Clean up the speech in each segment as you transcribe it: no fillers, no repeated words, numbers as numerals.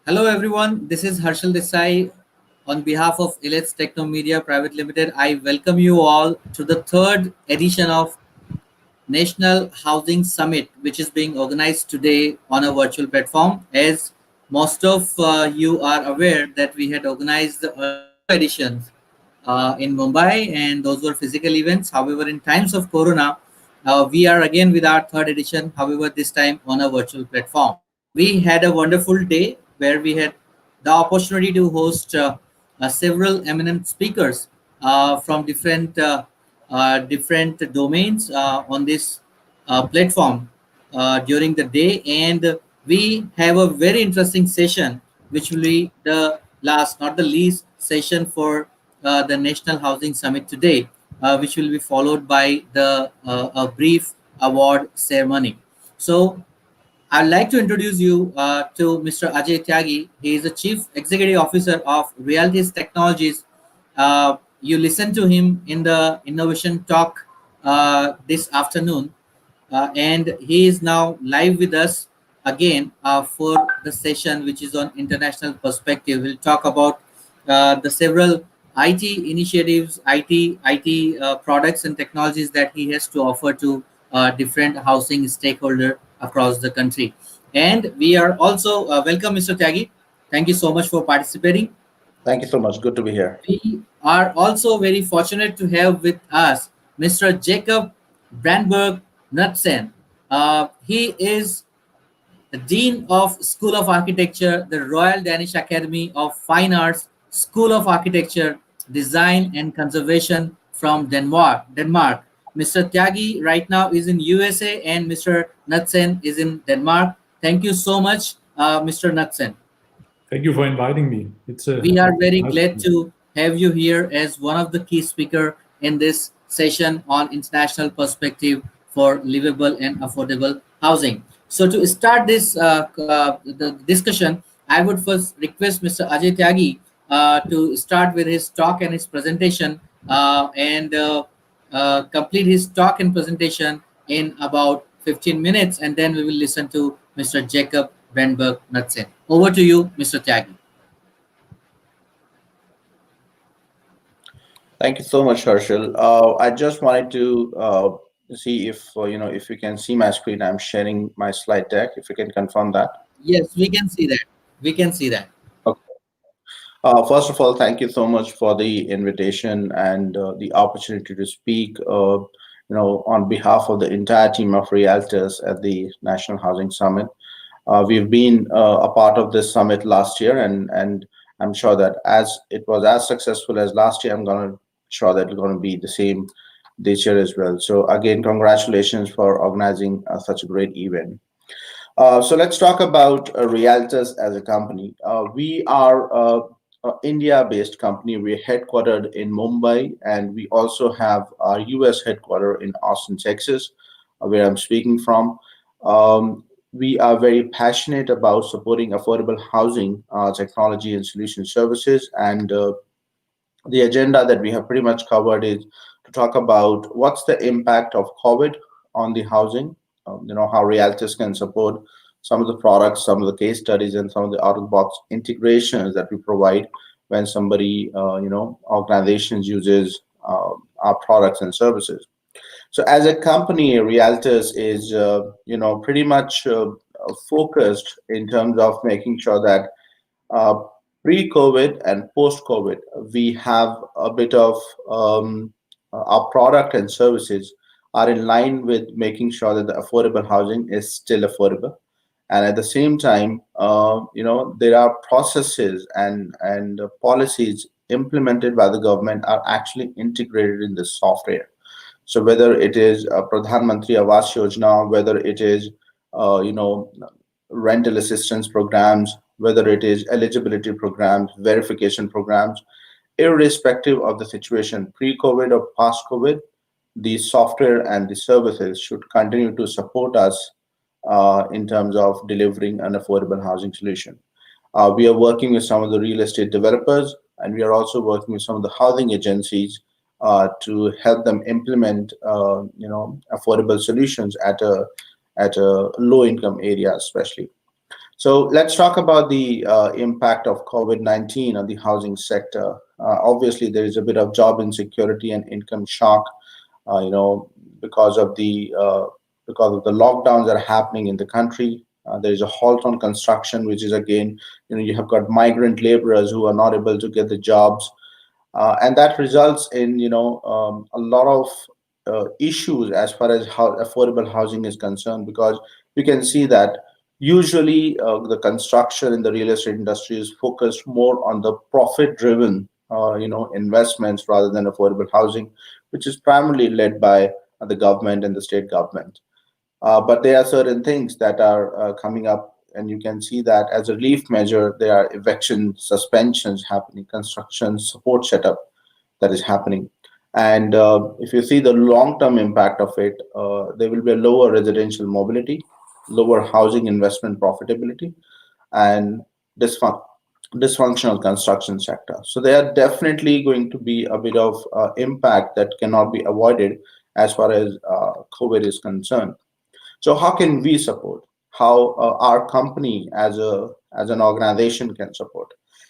Hello, everyone. This is Harshal Desai on behalf of Elets Techno Media Private Limited. I welcome you all to the third edition of National Housing Summit, which is being organized today on a virtual platform. As most of you are aware, that we had organized the earlier two editions in Mumbai, and those were physical events. However, in times of Corona, we are again with our third edition. However, this time on a virtual platform. We had a wonderful day where we had the opportunity to host several eminent speakers from different domains on this platform during the day, and we have a very interesting session, which will be the last, not the least, session for the National Housing Summit today, which will be followed by the a brief award ceremony. So I'd like to introduce you to Mr. Ajay Tyagi. He is the Chief Executive Officer of Rialtes Technologies. You listened to him in the innovation talk this afternoon, and he is now live with us again for the session, which is on international perspective. We'll talk about the several IT initiatives, IT products and technologies that he has to offer to different housing stakeholder across the country. And we are also welcome, Mr. Tyagi. Thank you so much for participating. Thank you so much. Good to be here. We are also very fortunate to have with us Mr. Jakob Brandtberg Knudsen. He is the Dean of School of Architecture, the Royal Danish Academy of Fine Arts, School of Architecture, Design and Conservation from Denmark. Mr. Tyagi right now is in USA and Mr. Knudsen is in Denmark. Thank you so much, Mr. Knudsen. Thank you for inviting me. We are very Nice glad to have you here as one of the key speaker in this session on international perspective for livable and affordable housing. So to start this the discussion, I would first request Mr. Ajay Tyagi to start with his talk and his presentation and complete his talk and presentation in about 15 minutes, and then we will listen to Mr. Jakob Brandtberg Knudsen. Over to you, Mr. Tyagi. Thank you so much, Harshal. I just wanted to see if if you can see my screen. I'm sharing my slide deck. If you can confirm that. Yes, we can see that. We can see that. Okay. First of all, thank you so much for the invitation and the opportunity to speak. On behalf of the entire team of Rialtes at the National Housing Summit. We've been a part of this summit last year, and I'm sure that as it was as successful as last year, I'm going to sure that it's going to be the same this year as well. So again, congratulations for organizing such a great event. So let's talk about Rialtes as a company. We are a India-based company. We're headquartered in Mumbai, and we also have our US headquarter in Austin, Texas, where I'm speaking from. We are very passionate about supporting affordable housing, technology, and solution services. And the agenda that we have pretty much covered is to talk about what's the impact of COVID on the housing, how Rialtes can support some of the products, some of the case studies, and some of the out-of-the-box integrations that we provide when somebody, organizations uses our products and services. So as a company, Rialtes is, pretty much focused in terms of making sure that uh, pre-COVID and post-COVID, we have a bit of our product and services are in line with making sure that the affordable housing is still affordable. And at the same time, there are processes and policies implemented by the government are actually integrated in the software. So whether it is Pradhan Mantri Awas Yojana, whether it is uh, you know rental assistance programs, whether it is eligibility programs, verification programs, irrespective of the situation, pre-COVID or post-COVID, the software and the services should continue to support us in terms of delivering an affordable housing solution. We are working with some of the real estate developers, and we are also working with some of the housing agencies to help them implement, affordable solutions at a low income area, especially. So let's talk about the impact of COVID-19 on the housing sector. Obviously, there is a bit of job insecurity and income shock, you know, because of the because of the lockdowns that are happening in the country. There is a halt on construction, which is again, you have got migrant laborers who are not able to get the jobs, and that results in a lot of issues as far as how affordable housing is concerned, because you can see that usually the construction in the real estate industry is focused more on the profit driven investments rather than affordable housing, which is primarily led by the government and the state government. But there are certain things that are coming up, and you can see that as a relief measure, there are eviction suspensions happening, construction support setup that is happening. And if you see the long-term impact of it, there will be a lower residential mobility, lower housing investment profitability, and dysfun- dysfunctional construction sector. So there are definitely going to be a bit of impact that cannot be avoided as far as COVID is concerned. So how can we support? How our company as an organization can support?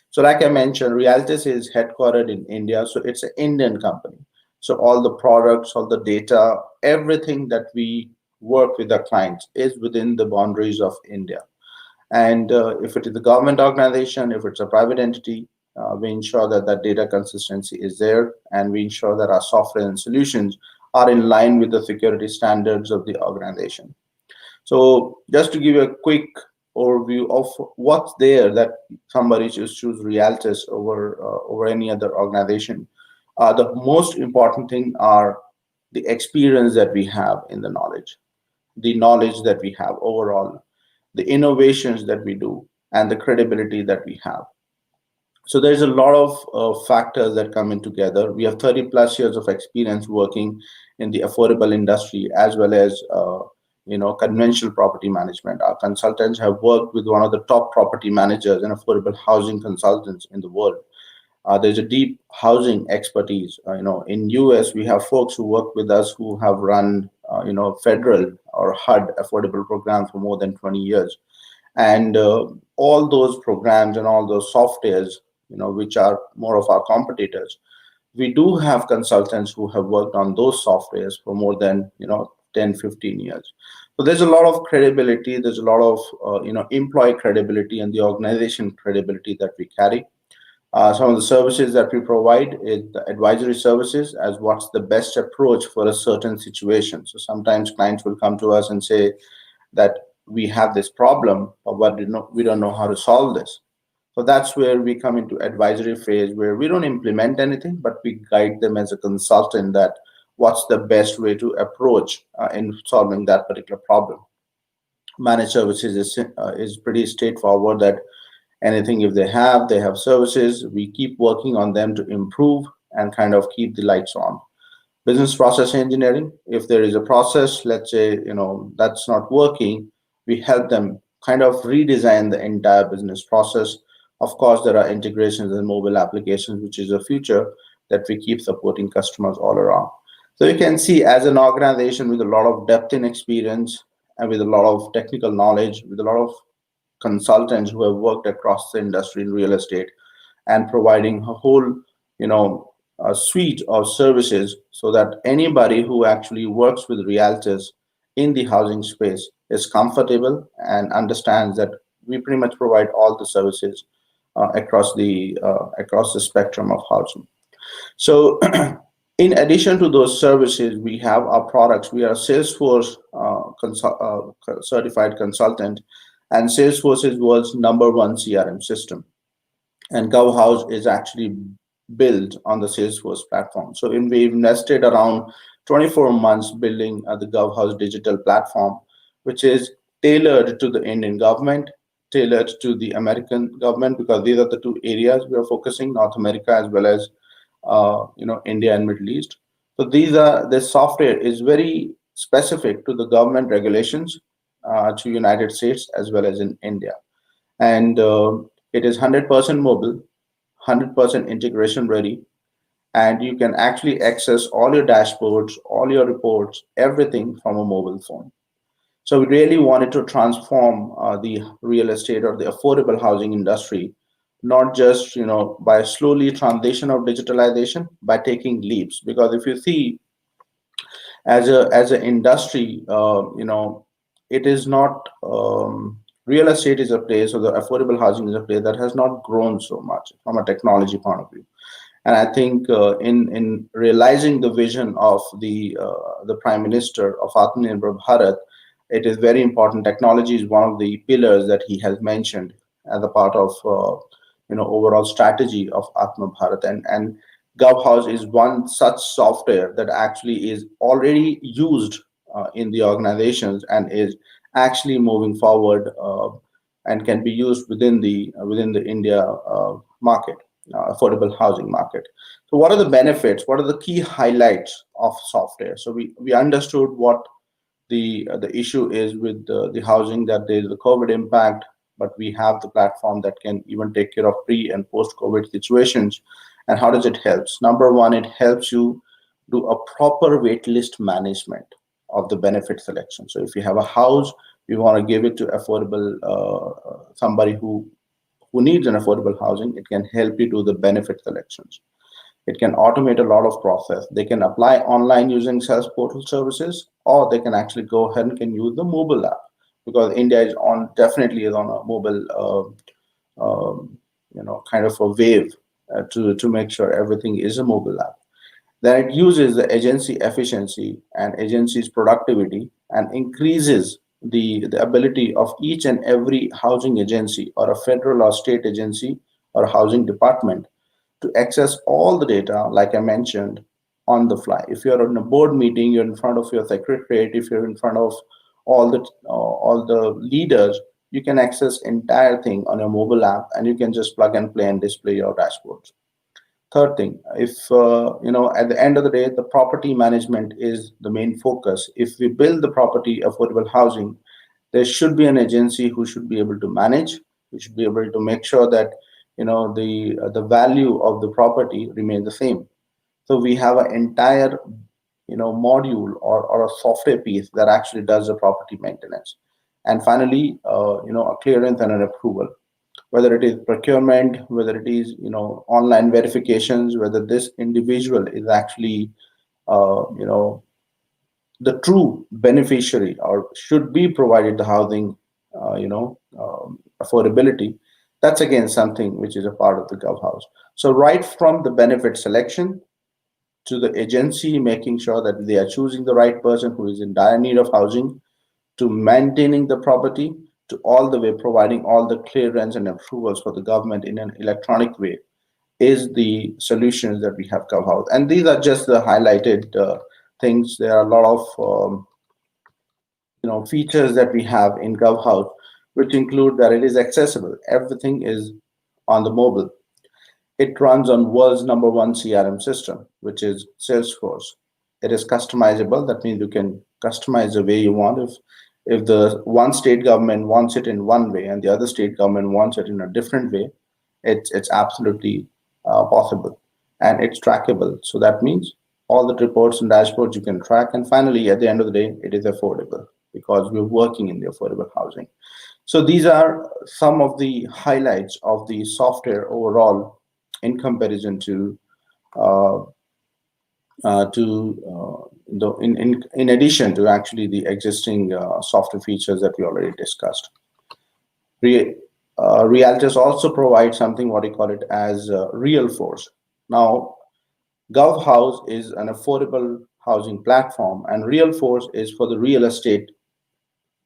So like I mentioned, Rialtes is headquartered in India, so it's an Indian company. So all the products, all the data, everything that we work with our clients is within the boundaries of India. And if it is a government organization, if it's a private entity, we ensure that that data consistency is there, and we ensure that our software and solutions are in line with the security standards of the organization. So just to give you a quick overview of what's there that somebody should choose Rialtes over any other organization, the most important thing are the experience that we have in the knowledge that we have overall, the innovations that we do, and the credibility that we have. So there's a lot of factors that come in together. We have 30 plus years of experience working in the affordable industry as well as conventional property management. Our consultants have worked with one of the top property managers and affordable housing consultants in the world. There's a deep housing expertise. In US, we have folks who work with us who have run federal or HUD affordable programs for more than 20 years. And all those programs and all those softwares, which are more of our competitors, we do have consultants who have worked on those softwares for more than 10, 15 years. So there's a lot of credibility, there's a lot of employee credibility and the organization credibility that we carry. Some of the services that we provide is the advisory services as what's the best approach for a certain situation. So sometimes clients will come to us and say that we have this problem, but we don't know how to solve this. So that's where we come into advisory phase, where we don't implement anything, but we guide them as a consultant that what's the best way to approach in solving that particular problem. Managed services is pretty straightforward, that anything if they have services, we keep working on them to improve and kind of keep the lights on. Business process engineering, if there is a process, let's say that's not working, we help them kind of redesign the entire business process. Of course, there are integrations and mobile applications, which is a future that we keep supporting customers all around. So you can see, as an organization with a lot of depth in experience and with a lot of technical knowledge, with a lot of consultants who have worked across the industry in real estate, and providing a whole a suite of services, so that anybody who actually works with Rialtes in the housing space is comfortable and understands that we pretty much provide all the services across the spectrum of housing. So in addition to those services, we have our products. We are Salesforce certified consultant, and Salesforce is world's number one CRM system. And GovHouse is actually built on the Salesforce platform. So we invested around 24 months building the GovHouse digital platform, which is tailored to the Indian government, tailored to the American government, because these are the two areas we are focusing: North America as well as India and Middle East. So this software is very specific to the government regulations to United States as well as in India, and it is 100% mobile, 100% integration ready, and you can actually access all your dashboards, all your reports, everything from a mobile phone. So we really wanted to transform the real estate or the affordable housing industry, not just by slowly transition of digitalization, by taking leaps. Because if you see, as an industry, it is not real estate is a place, or the affordable housing is a place that has not grown so much from a technology point of view. And I think in realizing the vision of the Prime Minister of Atmanirbhar Bharat, it is very important. Technology is one of the pillars that he has mentioned as a part of overall strategy of Atma Bharat, and GovHouse is one such software that actually is already used in the organizations and is actually moving forward, and can be used within the India market, affordable housing market. So, what are the benefits? What are the key highlights of software? So we understood what the issue is with the housing, that there is the COVID impact, but we have the platform that can even take care of pre and post COVID situations. And how does it helps? Number one, it helps you do a proper wait list management of the benefit selection. So if you have a house, you want to give it to affordable somebody who needs an affordable housing, it can help you do the benefit selections. It can automate a lot of process. They can apply online using sales portal services, or they can actually go ahead and can use the mobile app, because India is on definitely is on a mobile kind of a wave to make sure everything is a mobile app. Then it uses the agency efficiency and agency's productivity and increases the ability of each and every housing agency or a federal or state agency or housing department to access all the data, like I mentioned, on the fly. If you're in a board meeting, you're in front of your secretariat, if you're in front of all the leaders, you can access entire thing on your mobile app, and you can just plug and play and display your dashboards. Third thing, if at the end of the day, the property management is the main focus. If we build the property affordable housing, there should be an agency who should be able to manage, who should be able to make sure that the value of the property remains the same. So we have an entire module or a software piece that actually does the property maintenance. And finally, a clearance and an approval, whether it is procurement, whether it is online verifications, whether this individual is actually the true beneficiary or should be provided the housing affordability. That's again something which is a part of the GovHouse. So right from the benefit selection to the agency making sure that they are choosing the right person who is in dire need of housing, to maintaining the property, to all the way providing all the clearance and approvals for the government in an electronic way, is the solutions that we have GovHouse. And these are just the highlighted things. There are a lot of features that we have in GovHouse, which include that it is accessible. Everything is on the mobile. It runs on world's number one CRM system, which is Salesforce. It is customizable. That means you can customize the way you want. If the one state government wants it in one way and the other state government wants it in a different way, it's absolutely possible, and it's trackable. So that means all the reports and dashboards you can track. And finally, at the end of the day, it is affordable because we're working in the affordable housing. So these are some of the highlights of the software overall in comparison uh, in addition to actually the existing software features that we already discussed. Re, Rialtes also provides something what we call it as Real Force. Now, GovHouse is an affordable housing platform, and Real Force is for the real estate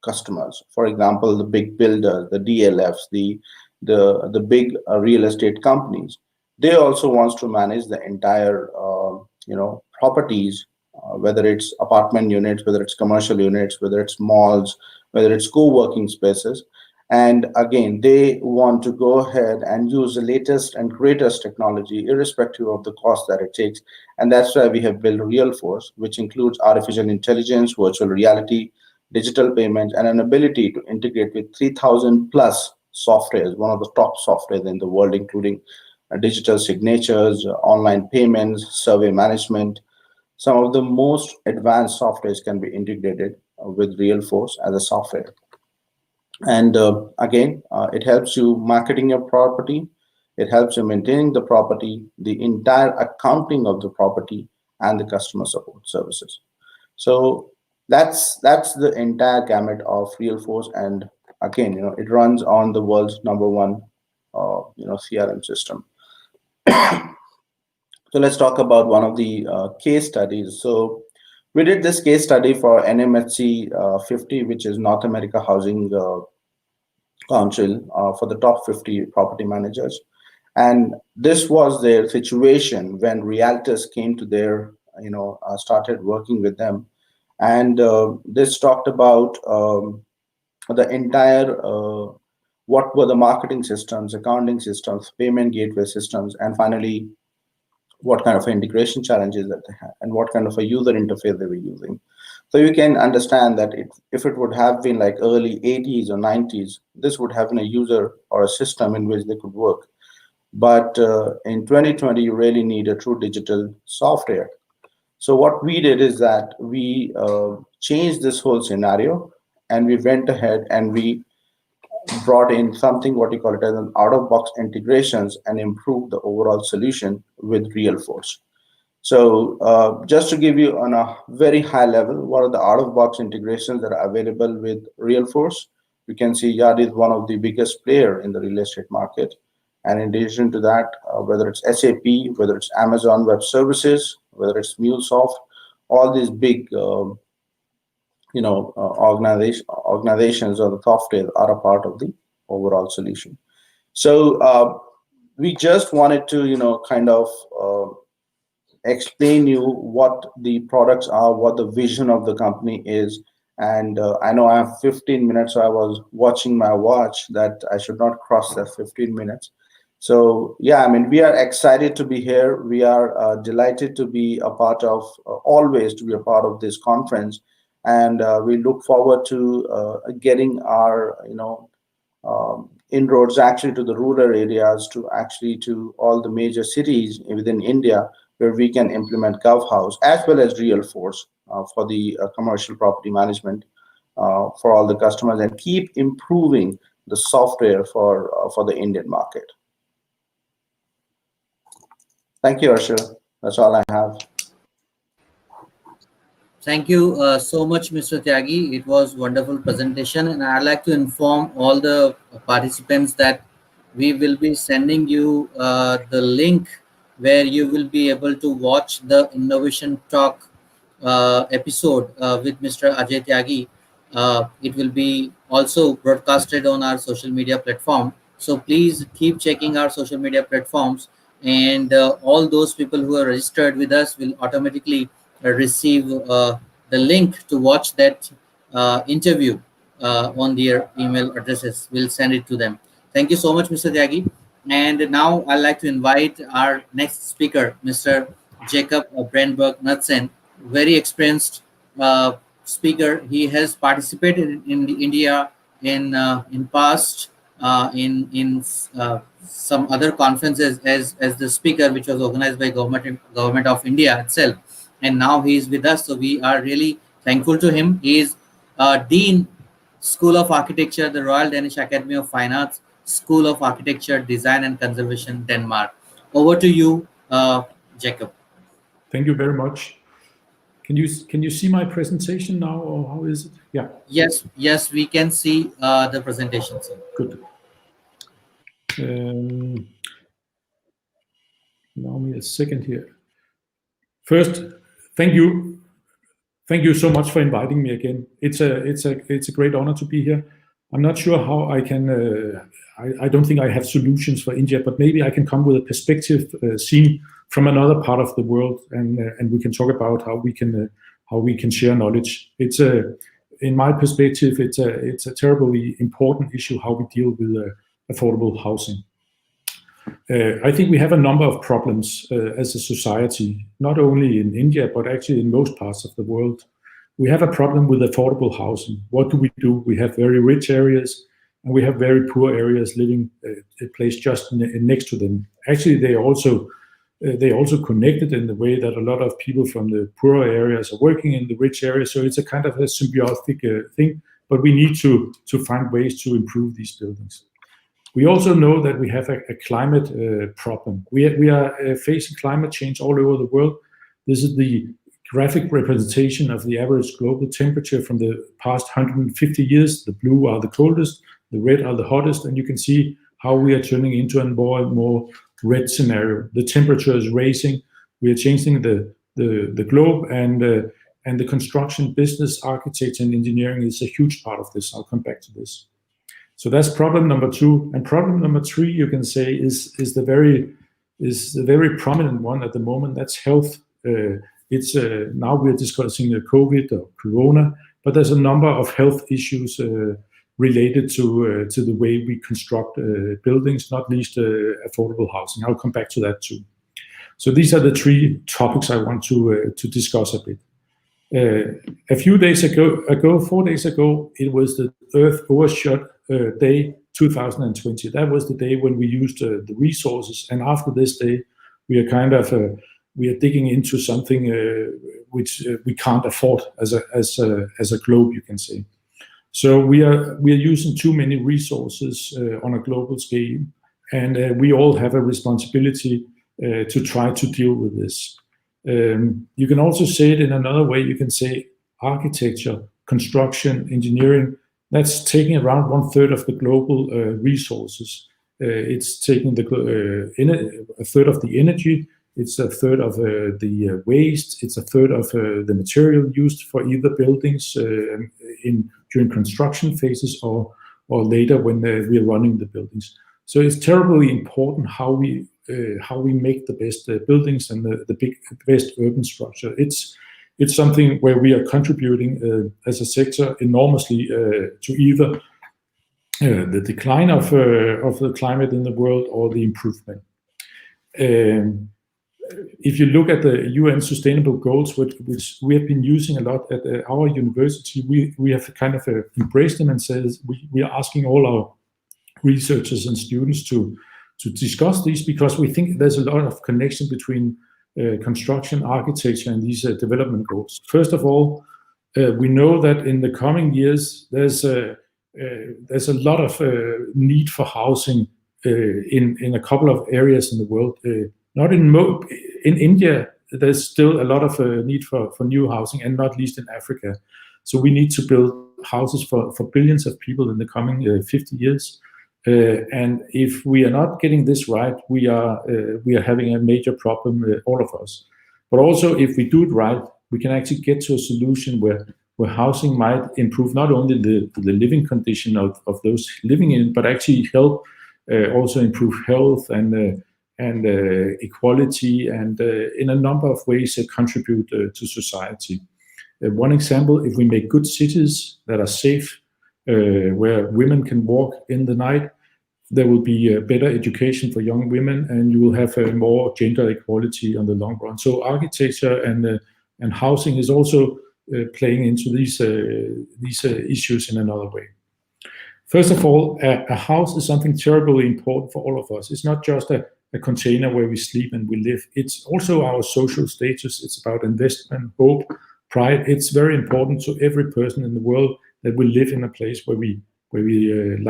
customers. For example, the big builders, the DLFs, the big real estate companies. They also wants to manage the entire properties, whether it's apartment units, whether it's commercial units, whether it's malls, whether it's co-working spaces. And again, they want to go ahead and use the latest and greatest technology, irrespective of the cost that it takes. And that's why we have built RealForce, which includes artificial intelligence, virtual reality, digital payments, and an ability to integrate with 3,000 plus softwares, one of the top softwares in the world, including digital signatures, online payments, survey management. Some of the most advanced softwares can be integrated with Realforce as a software. And again, it helps you marketing your property. It helps you maintaining the property, the entire accounting of the property, and the customer support services. So that's the entire gamut of Realforce. And again, it runs on the world's number one, CRM system. So let's talk about one of the case studies. So we did this case study for NMHC 50, which is North America Housing Council, for the top 50 property managers. And this was their situation when Rialtes came to their, started working with them. And this talked about the entire, what were the marketing systems, accounting systems, payment gateway systems, and finally, what kind of integration challenges that they had and what kind of a user interface they were using. So you can understand that if it would have been like early 80s or 90s, this would have been a user or a system in which they could work. But in 2020, you really need a true digital software. So what we did is that we changed this whole scenario, and we went ahead and we brought in something what you call it as an out-of-box integrations and improved the overall solution with Realforce. So just to give you on a very high level, what are the out-of-box integrations that are available with Realforce? You can see Yard is one of the biggest player in the real estate market. And in addition to that, whether it's SAP, whether it's Amazon Web Services, whether it's MuleSoft, all these big organizations or the software are a part of the overall solution. So we just wanted to, kind of explain you what the products are, what the vision of the company is. And I know I have 15 minutes, so I was watching my watch that I should not cross that 15 minutes. So yeah, I mean, we are excited to be here. We are delighted to be a part of, always to be a part of this conference. And we look forward to getting our, inroads actually to the rural areas, to all the major cities within India, where we can implement GovHouse as well as Realforce for the commercial property management for all the customers, and keep improving the software for the Indian market. Thank you, Arshil. That's all I have. Thank you so much, Mr. Tyagi. It was wonderful presentation, and I'd like to inform all the participants that we will be sending you the link where you will be able to watch the Innovation Talk episode with Mr. Ajay Tyagi. It will be also broadcasted on our social media platform. So please keep checking our social media platforms, and all those people who are registered with us will automatically receive the link to watch that interview on their email addresses. We'll send it to them. Thank you so much, Mr. Tyagi. And now I'd like to invite our next speaker, Mr. Jakob Brandtberg Knudsen, very experienced speaker. He has participated in the India in past some other conferences as the speaker, which was organized by government of India itself, and now he is with us. So we are really thankful to him. He is Dean, School of Architecture, the Royal Danish Academy of Fine Arts, School of Architecture, Design and Conservation, Denmark. Over to you, Jakob. Thank you very much. Can you see my presentation now, or how is it? Yeah. Yes, we can see the presentation, sir. Good. Allow me a second here. First, thank you so much for inviting me again. It's a great honor to be here. I'm not sure how I can. I don't think I have solutions for India, but maybe I can come with a perspective seen from another part of the world, and we can talk about how we can share knowledge. It's in my perspective, it's a terribly important issue how we deal with affordable housing. I think we have a number of problems as a society, not only in India, but actually in most parts of the world. We have a problem with affordable housing. What do? We have very rich areas, and we have very poor areas living placed just next to them. Actually, they also They also connected in the way that a lot of people from the poorer areas are working in the rich areas. So it's a kind of a symbiotic thing, but we need to find ways to improve these buildings. We also know that we have a climate problem. We are facing climate change all over the world. This is the graphic representation of the average global temperature from the past 150 years. The blue are the coldest, the red are the hottest, and you can see how we are turning into a more and more red scenario. The temperature is rising. We are changing the globe, and the construction business, architecture, and engineering is a huge part of this. I'll come back to this. So that's problem number 2. And problem number 3, you can say, is the very prominent one at the moment. That's health. It's now we're discussing COVID or Corona, but there's a number of health issues related to the way we construct buildings, not least affordable housing. I'll come back to that too. So these are the 3 topics I want to discuss a bit. A few days ago, 4 days ago, it was the Earth Overshot Day 2020. That was the day when we used the resources, and after this day, we are we are digging into something which we can't afford as a globe, you can say. So we are using too many resources on a global scale, and we all have a responsibility to try to deal with this. You can also say it in another way. You can say architecture, construction, engineering, that's taking around 1/3 of the global resources. It's taking a third of the energy, it's a third of the waste, it's a third of the material used for either buildings during construction phases or later when we are running the buildings. So it's terribly important how we make the best buildings and the best urban structure. It's something where we are contributing as a sector enormously to either the decline of the climate in the world or the improvement. If you look at the UN Sustainable Goals, which we have been using a lot at our university, we have kind of embraced them and says we are asking all our researchers and students to discuss these, because we think there's a lot of connection between construction, architecture, and these development goals. First of all, we know that in the coming years there's a lot of need for housing in a couple of areas in the world. Not in India, there's still a lot of need for new housing, and not least in Africa. So we need to build houses for billions of people in the coming 50 years. And if we are not getting this right, we are having a major problem, all of us. But also, if we do it right, we can actually get to a solution where housing might improve not only the living condition of those living in it, but actually help also improve health and equality, and in a number of ways contribute to society. One example, if we make good cities that are safe, where women can walk in the night, there will be better education for young women, and you will have more gender equality on the long run. So architecture and housing is also playing into these issues in another way. First of all, a house is something terribly important for all of us. It's not just a container where we sleep and we live. It's also our social status. It's about investment, hope, pride. It's very important to every person in the world that we live in a place where we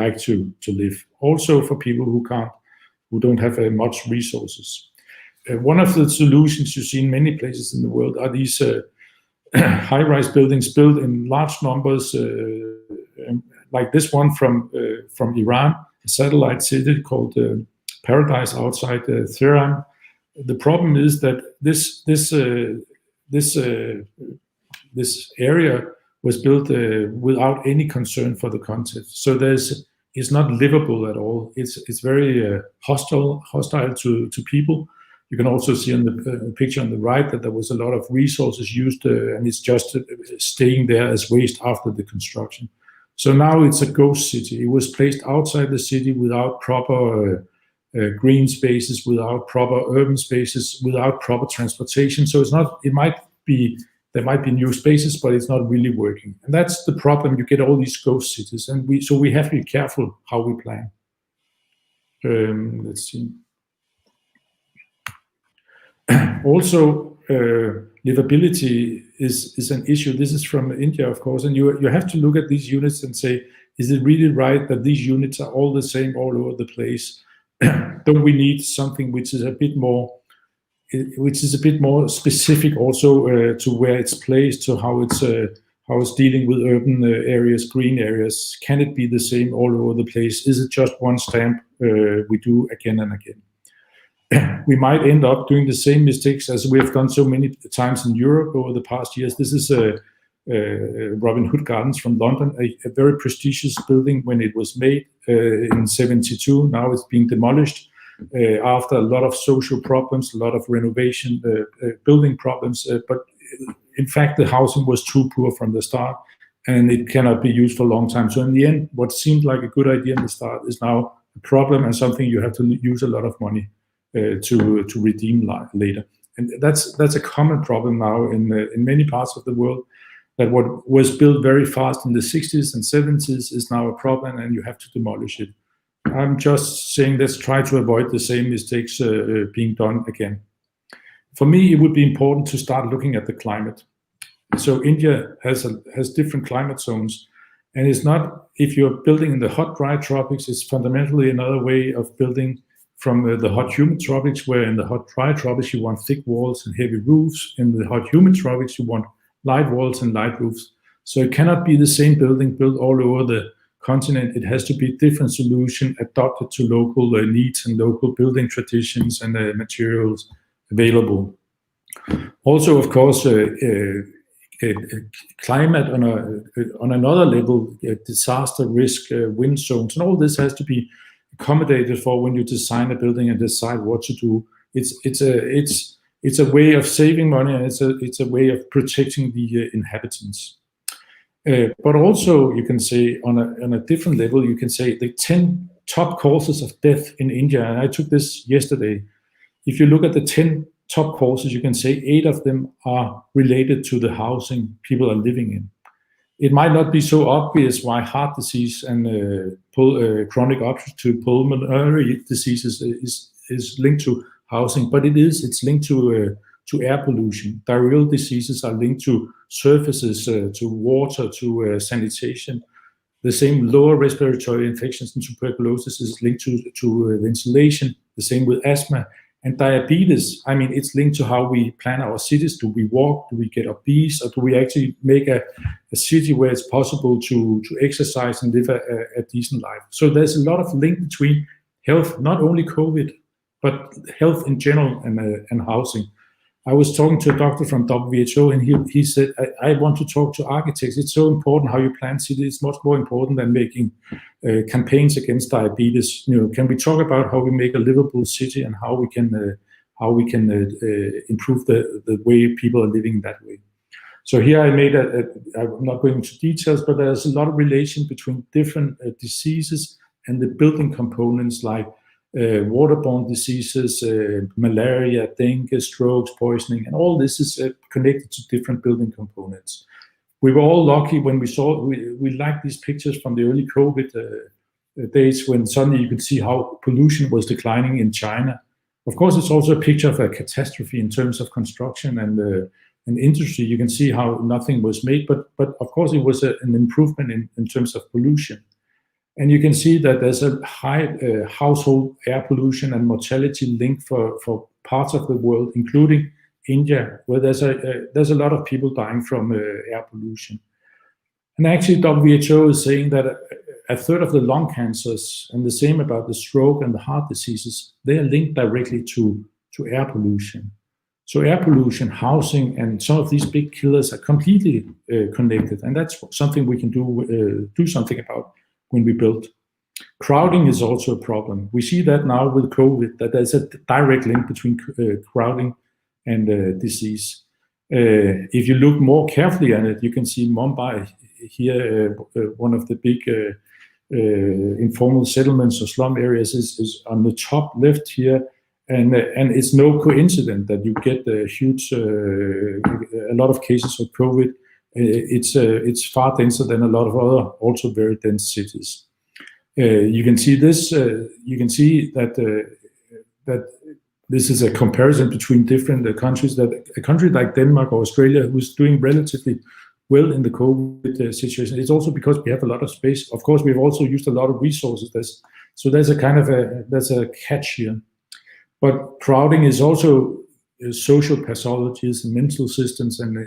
like to live. Also for people who don't have much resources. One of the solutions you see in many places in the world are these high-rise buildings built in large numbers, like this one from Iran, a satellite city called Paradise outside Tehran. The problem is that this area was built without any concern for the concept. So it's not livable at all. It's very hostile to people. You can also see on the picture on the right that there was a lot of resources used, and it's just staying there as waste after the construction. So now it's a ghost city. It was placed outside the city without proper green spaces, without proper urban spaces, without proper transportation. So there might be new spaces, but it's not really working. And that's the problem. You get all these ghost cities, and we have to be careful how we plan. Let's see. Also, livability is an issue. This is from India, of course, and you have to look at these units and say, is it really right that these units are all the same all over the place? Don't we need something which is a bit more specific also to where it's placed, to how it's dealing with urban areas, green areas? Can it be the same all over the place? Is it just one stamp we do again and again? We might end up doing the same mistakes as we have done so many times in Europe over the past years. This is Robin Hood Gardens from London, a very prestigious building when it was made in 72. Now it's being demolished after a lot of social problems, a lot of renovation, building problems. But in fact, the housing was too poor from the start, and it cannot be used for a long time. So in the end, what seemed like a good idea in the start is now a problem and something you have to use a lot of money to redeem later. And that's a common problem now in many parts of the world, that what was built very fast in the 60s and 70s is now a problem, and you have to demolish it. I'm just saying, let's try to avoid the same mistakes being done again. For me, it would be important to start looking at the climate. So India has different climate zones, and it's not, if you're building in the hot, dry tropics, it's fundamentally another way of building from the hot, humid tropics, where in the hot, dry tropics you want thick walls and heavy roofs. In the hot, humid tropics you want light walls and light roofs. So it cannot be the same building built all over the continent. It has to be a different solution adapted to local needs and local building traditions and materials available. Also, of course, climate on another level, disaster risk, wind zones, and all this has to be accommodated for when you design a building and decide what to do. It's a way of saving money, and it's a way of protecting the inhabitants. But also, you can say on a different level, you can say the 10 top causes of death in India, and I took this yesterday. If you look at the 10 top causes, you can say 8 of them are related to the housing people are living in. It might not be so obvious why heart disease and chronic obstructive pulmonary diseases is linked to housing, but it's linked to air pollution. Diarrheal diseases are linked to surfaces, to water, to sanitation. The same lower respiratory infections and tuberculosis is linked to ventilation. The same with asthma. And diabetes, I mean, it's linked to how we plan our cities. Do we walk? Do we get obese? Or do we actually make a city where it's possible to exercise and live a decent life? So there's a lot of link between health, not only COVID, but health in general and housing. I was talking to a doctor from WHO, and he said, I want to talk to architects. It's so important how you plan cities. It's much more important than making campaigns against diabetes. Can we talk about how we make a livable city and how we can improve the way people are living that way? So here I made I'm not going into details, but there's a lot of relation between different diseases and the building components, like waterborne diseases, malaria, dengue, strokes, poisoning, and all this is connected to different building components. We were all lucky when we liked these pictures from the early COVID days, when suddenly you could see how pollution was declining in China. Of course, it's also a picture of a catastrophe in terms of construction and industry. You can see how nothing was made, but of course it was an improvement in terms of pollution. And you can see that there's a high household air pollution and mortality link for parts of the world, including India, where there's a lot of people dying from air pollution. And actually, WHO is saying that a third of the lung cancers, and the same about the stroke and the heart diseases, they are linked directly to air pollution. So air pollution, housing, and some of these big killers are completely connected, and that's something we can do something about when we build. Crowding is also a problem. We see that now with COVID, that there's a direct link between crowding and disease. If you look more carefully at it, you can see Mumbai here, one of the big informal settlements or slum areas is on the top left here, and it's no coincidence that you get a lot of cases of COVID. It's far denser than a lot of other also very dense cities. You can see this. You can see that this is a comparison between different countries. That a country like Denmark or Australia, who's doing relatively well in the COVID situation, it's also because we have a lot of space. Of course, we've also used a lot of resources. So there's a kind of there's a catch here. But crowding is also social pathologies and mental systems and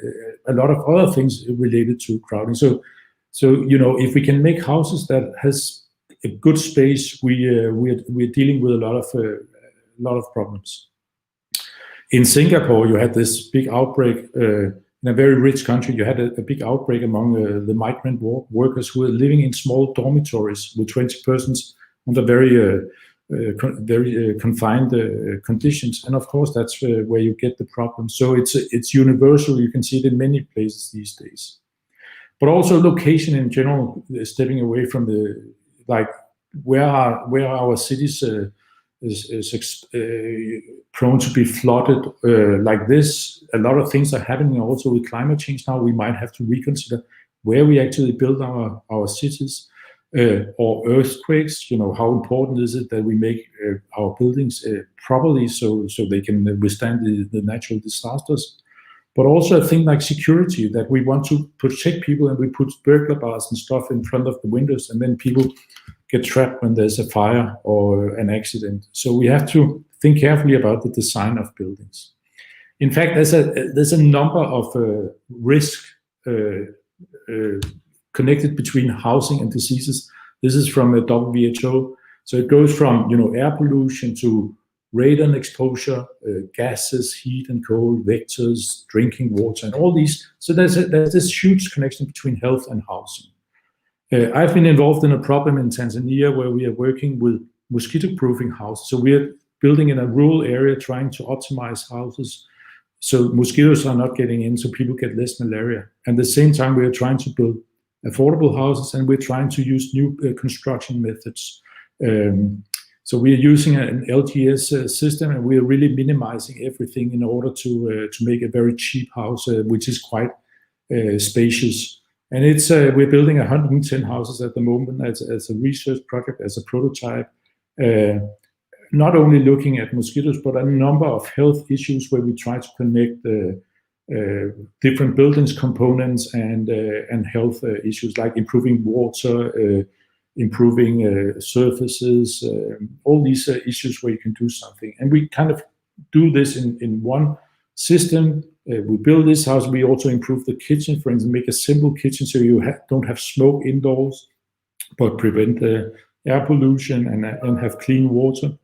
a lot of other things related to crowding. So if we can make houses that has a good space, we're dealing with a lot of problems. In Singapore, you had this big outbreak. In a very rich country, you had a big outbreak among the migrant workers who were living in small dormitories with 20 persons under very confined conditions, and of course that's where you get the problem. So it's universal. You can see it in many places these days, but also location in general. Stepping away from the where our cities is prone to be flooded like this. A lot of things are happening also with climate change now. We might have to reconsider where we actually build our cities. Or earthquakes, how important is it that we make our buildings properly so they can withstand the natural disasters? But also a thing like security, that we want to protect people and we put burglar bars and stuff in front of the windows, and then people get trapped when there's a fire or an accident. So we have to think carefully about the design of buildings. In fact, there's a number of risks connected between housing and diseases. This is from a WHO. So it goes from air pollution to radon exposure, gases, heat and cold, vectors, drinking water, and all these. So there's this huge connection between health and housing. I've been involved in a problem in Tanzania where we are working with mosquito-proofing houses. So we're building in a rural area, trying to optimize houses so mosquitoes are not getting in, so people get less malaria. And at the same time, we are trying to build affordable houses, and we're trying to use new construction methods. So we are using an LGS system, and we are really minimizing everything in order to make a very cheap house, which is quite spacious. And it's we're building 110 houses at the moment as a research project, as a prototype. Not only looking at mosquitoes, but a number of health issues where we try to connect different buildings components and health issues like improving water, improving surfaces, all these issues where you can do something. And we kind of do this in one system. We build this house. We also improve the kitchen, for instance, make a simple kitchen so you don't have smoke indoors, but prevent air pollution and have clean water.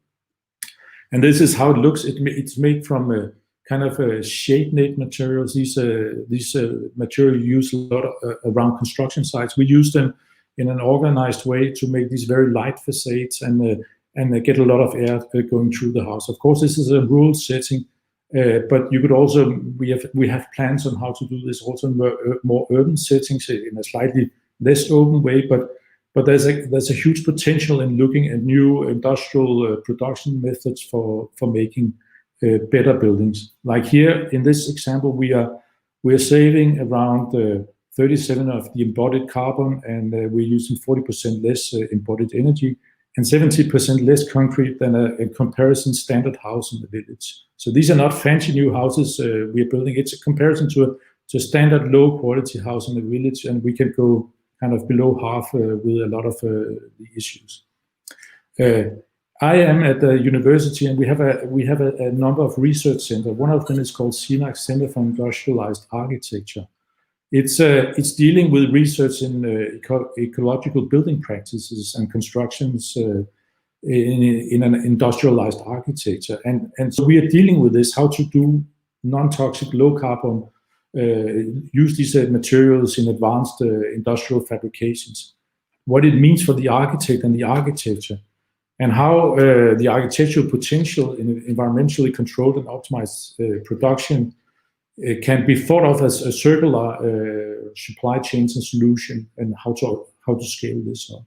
And this is how it looks. It's made from kind of shade-net materials. These materials used a lot around construction sites. We use them in an organized way to make these very light facades and get a lot of air going through the house. Of course, this is a rural setting, but you could also we have plans on how to do this also in more urban settings in a slightly less open way. But there's a huge potential in looking at new industrial production methods for making better buildings. Like here in this example, we are saving around 37 of the embodied carbon, and we're using 40% less embodied energy and 70% less concrete than a comparison standard house in the village. So these are not fancy new houses we are building. It's a comparison to a standard low quality house in the village, and we can go kind of below half with a lot of the issues. I am at the university, and we have a number of research centers. One of them is called CINAC, Center for Industrialized Architecture. It's dealing with research in ecological building practices and constructions in an industrialized architecture. And so we are dealing with this, how to do non-toxic, low carbon, use these materials in advanced industrial fabrications, what it means for the architect and the architecture, and how the architectural potential in environmentally controlled and optimized production can be thought of as a circular supply chains and solution, and how to scale this up.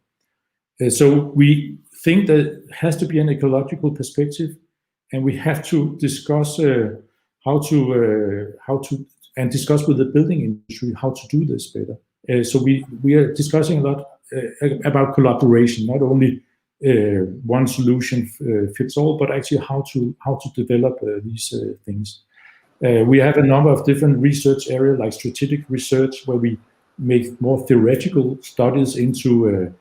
So we think that it has to be an ecological perspective, and we have to discuss how to discuss with the building industry how to do this better. So we are discussing a lot about collaboration, not only one solution fits all, but actually how to develop these things. We have a number of different research areas, like strategic research, where we make more theoretical studies into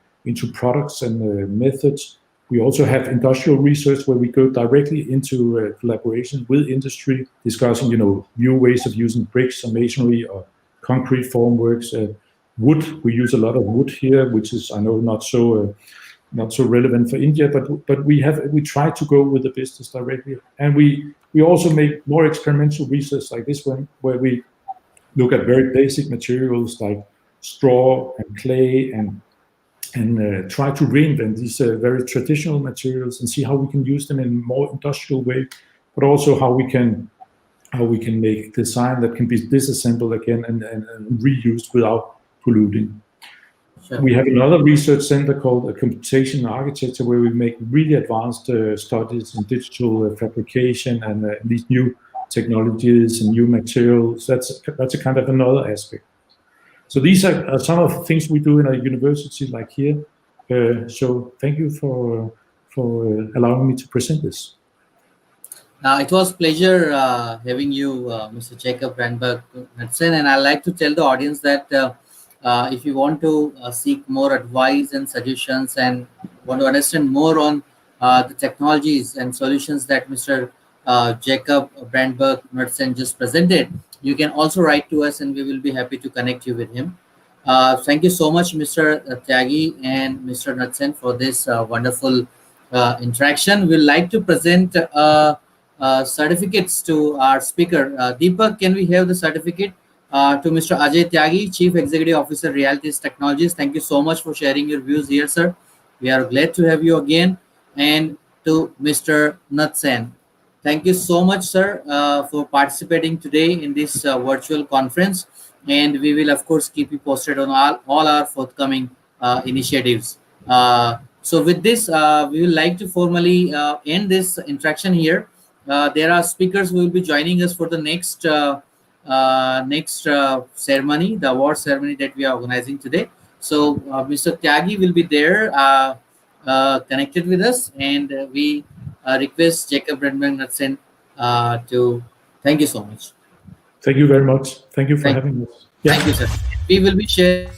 products and methods. We also have industrial research, where we go directly into collaboration with industry, discussing new ways of using bricks or masonry or concrete formworks. Wood, we use a lot of wood here, which is, I know, not so relevant for India, but we try to go with the business directly, and we also make more experimental research like this one, where we look at very basic materials like straw and clay, and try to reinvent these very traditional materials and see how we can use them in a more industrial way, but also how we can make design that can be disassembled again and reused without polluting. Sure. We have another research center called Computation Architecture, where we make really advanced studies in digital fabrication and these new technologies and new materials. That's a kind of another aspect. So these are some of the things we do in a university like here. So thank you for allowing me to present this. It was pleasure having you, Mr. Jakob Brandtberg, Knudsen, and I'd like to tell the audience that if you want to seek more advice and suggestions and want to understand more on the technologies and solutions that Mr. Jakob Brandtberg Knudsen just presented, you can also write to us and we will be happy to connect you with him. Thank you so much, Mr. Tyagi and Mr. Knudsen, for this wonderful interaction. We'd like to present certificates to our speaker. Deepak, can we have the certificate to Mr. Ajay Tyagi, Chief Executive Officer, Rialtes Technologies? Thank you so much for sharing your views here, sir. We are glad to have you again. And to Mr. Knudsen, thank you so much, sir, for participating today in this virtual conference. And we will, of course, keep you posted on all our forthcoming initiatives. So with this, we would like to formally end this interaction here. There are speakers who will be joining us for the next ceremony, the award ceremony that we are organizing today. So Mr. Tyagi will be there connected with us, and we request Jakob Brandtberg Knudsen to thank you so much. Thank you very much. Thank you for having us. Yeah. Thank you, sir. We will be sharing.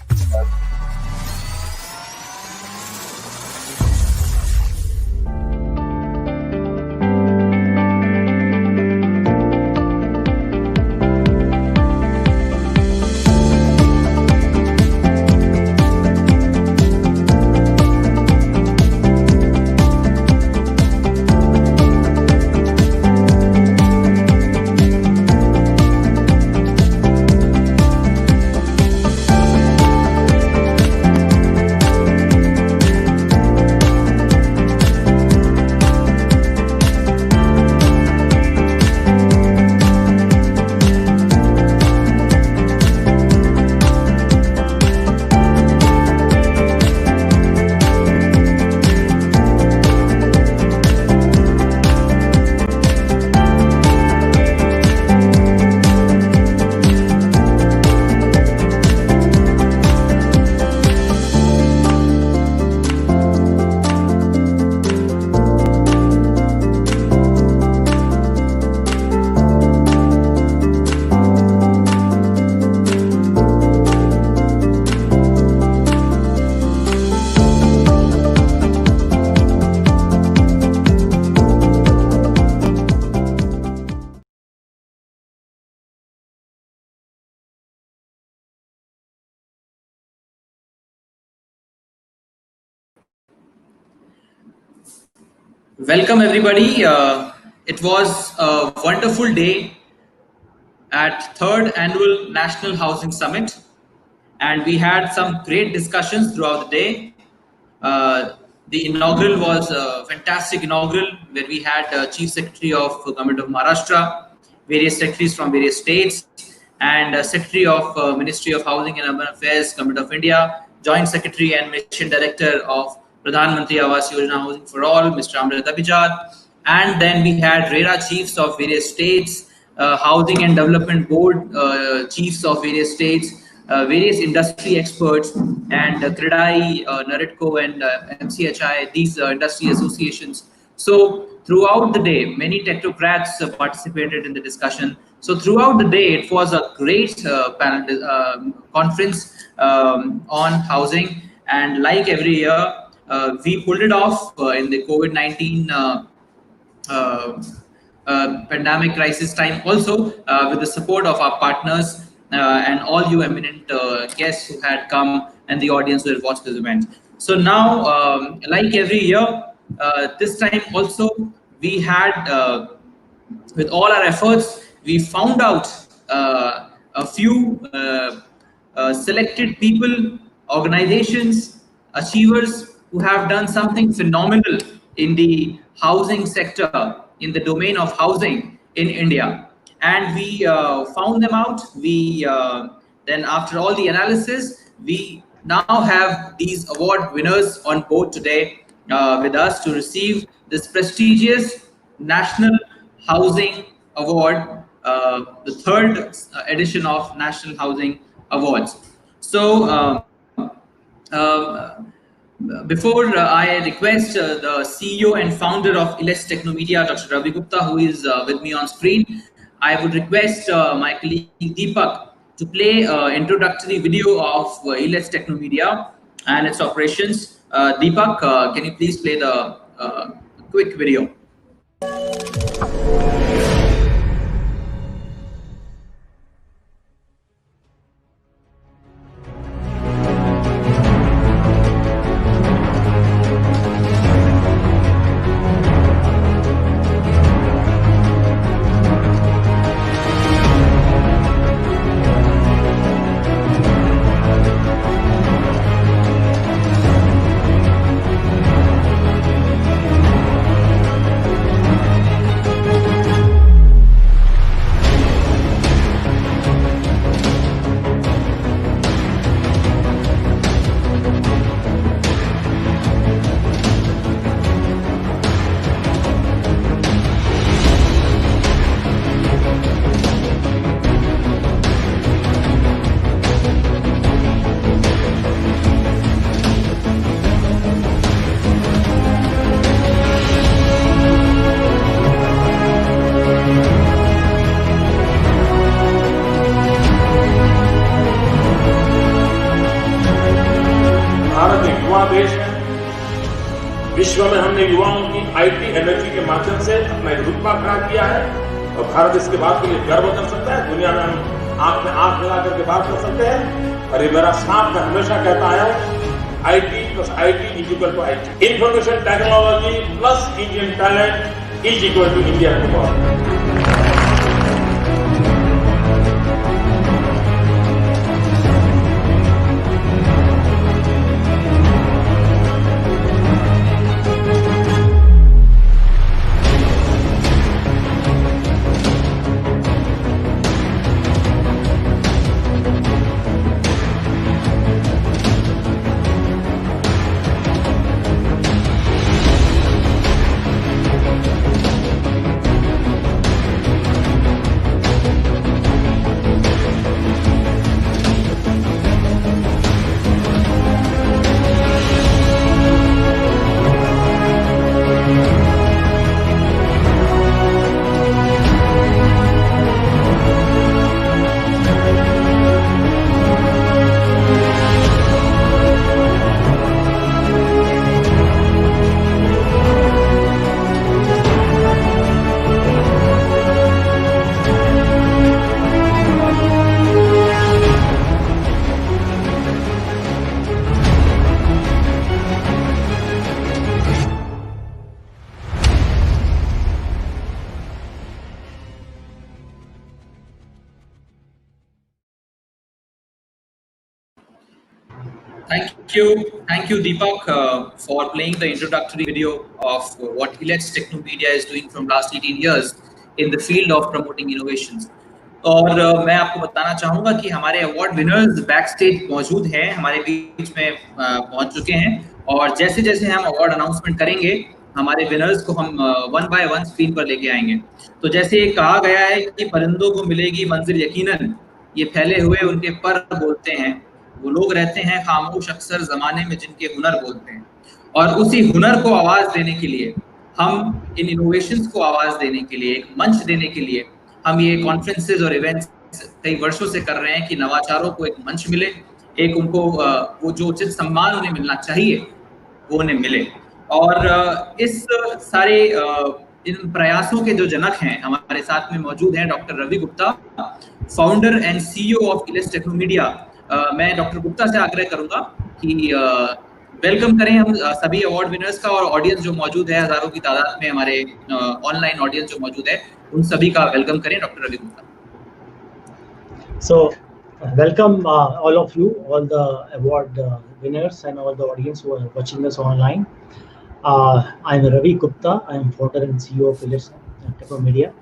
Welcome everybody. It was a wonderful day at third annual National Housing Summit, and we had some great discussions throughout the day. The inaugural was a fantastic inaugural where we had Chief Secretary of Government of Maharashtra, various secretaries from various states, and Secretary of Ministry of Housing and Urban Affairs, Government of India, Joint Secretary and Mission Director of Pradhan Mantri Awas Yojana Housing for All, Mr. Amrit Abhijat, and then we had RERA chiefs of various states, Housing and Development Board chiefs of various states, various industry experts and CREDAI, NARITCO, and MCHI, these industry associations. So throughout the day, many technocrats participated in the discussion. So throughout the day, it was a great panel conference on housing, and like every year, we pulled it off in the COVID-19 uh, pandemic crisis time also, with the support of our partners and all you eminent guests who had come and the audience who had watched this event. So now, like every year, this time also we had, with all our efforts, we found out a few selected people, organizations, achievers who have done something phenomenal in the housing sector, in the domain of housing in India. And we found them out. We then, after all the analysis, we now have these award winners on board today with us to receive this prestigious National Housing Award, the third edition of National Housing Awards. So, uh, before I request the CEO and founder of elets Technomedia, Dr. Ravi Gupta, who is with me on screen, I would request my colleague Deepak to play introductory video of elets Technomedia and its operations. Deepak, can you please play the quick video? विश्व में हमने युवाओं की IT energy के माध्यम से अपना एक रुतबा खड़ा किया है और भारत इसके बात के लिए गर्व कर सकता है। दुनिया में हम आंख में आंख मिला करके बात कर सकते हैं। और ये मेरा साफ मैं हमेशा कहता आया हूं, IT plus IT is equal to IT. Information technology plus Indian talent is equal to India tomorrow. Thank you, Deepak, for playing the introductory video of what elets Technomedia is doing from last 18 years in the field of promoting innovations. और मैं आपको बताना चाहूँगा कि हमारे award winners back stage मौजूद हैं, हमारे बीच में पहुँच चुके हैं, और जैसे जैसे हम अवार्ड अनाउंसमेंट करेंगे हमारे विनर्स को हम वन बाय वन स्क्रीन पर लेके आएंगे। तो जैसे कहा गया है कि परिंदों को मिलेगी मंजिल यकीनन, ये फैले हुए उनके पर बोलते हैं, वो लोग रहते हैं खामोश अक्सर ज़माने में जिनके हुनर बोलते हैं। और उसी हुनर को आवाज़ देने के लिए, हम इन इनोवेशंस को आवाज़ देने के लिए, एक मंच देने के लिए हम ये कॉन्फ्रेंसेस और इवेंट्स कई वर्षों से कर रहे हैं कि नवाचारों को एक मंच मिले, एक उनको वो जो उचित सम्मान उन्हें मिलना चाहिए वो उन्हें मिले। और इस सारे इन प्रयासों के जो जनक हैं हमारे साथ में मौजूद हैं doctor Ravi Gupta, founder and CEO of Elets Technomedia. मैं डॉक्टर गुप्ता से आग्रह करूंगा कि वेलकम करें हम सभी अवार्ड विनर्स का, और ऑडियंस जो मौजूद है हजारों की तादाद में, हमारे ऑनलाइन ऑडियंस जो मौजूद है उन सभी का वेलकम करें। Doctor Ravi Gupta. So, welcome all of you, all the award winners and all the audience who are watching us online. I'm Ravi Gupta. I'm founder and CEO of elets Technomedia,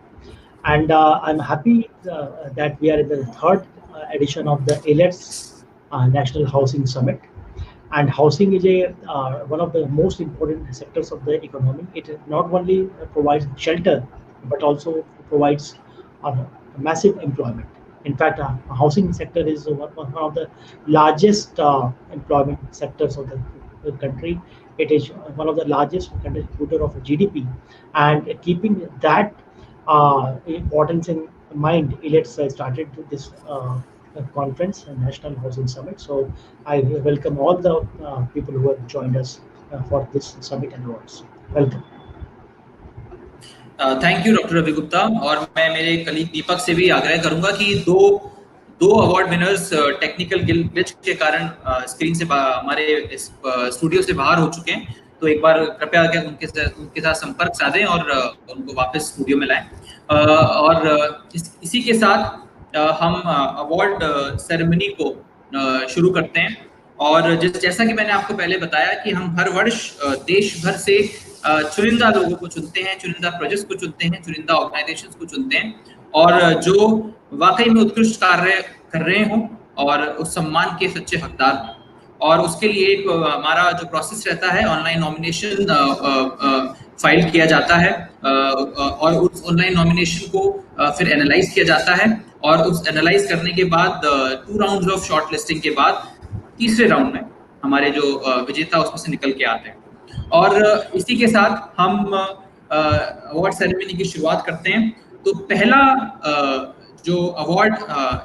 and I'm happy that we are in the third edition of the elets National Housing Summit. And housing is one of the most important sectors of the economy. It not only provides shelter, but also provides massive employment. In fact, housing sector is one of the largest employment sectors of the country. It is one of the largest contributor of GDP, and keeping that importance in mind, elets started this conference, National Housing Summit. So I welcome all the people who have joined us for this summit and awards. Welcome. Thank you doctor Ravi Gupta. और मैं मेरे colleague दीपक से भी आग्रह करूंगा कि दो award winners technical glitch के कारण स्क्रीन से हमारे इस स्टूडियो से बाहर हो चुके हैं, तो एक बार कृपया उनके साथ संपर्क साधें और उनको वापस स्टूडियो में लाएं। और इसी के साथ हम अवार्ड सेरेमनी को शुरू करते हैं। और जैसा कि मैंने आपको पहले बताया कि हम हर वर्ष देश भर से चुनिंदा लोगों को चुनते हैं, चुनिंदा प्रोजेक्ट्स को चुनते हैं, चुनिंदा ऑर्गेनाइजेशंस को चुनते हैं, और जो वाकई में उत्कृष्ट कार्य कर रहे हों और उस सम्मान के सच्चे हकदार हों। और उसके लिए एक हमारा जो प्रोसेस रहता है, ऑनलाइन नॉमिनेशन फाइल किया जाता है, और उस ऑनलाइन नॉमिनेशन को फिर एनालाइज किया जाता है, और उस एनालाइज करने के बाद 2 राउंड्स ऑफ शॉर्ट लिस्टिंग के बाद तीसरे राउंड में हमारे जो विजेता उसमें से निकल के आते हैं। और इसी के साथ हम अवार्ड सेरेमनी की शुरुआत करते हैं। तो पहला जो अवार्ड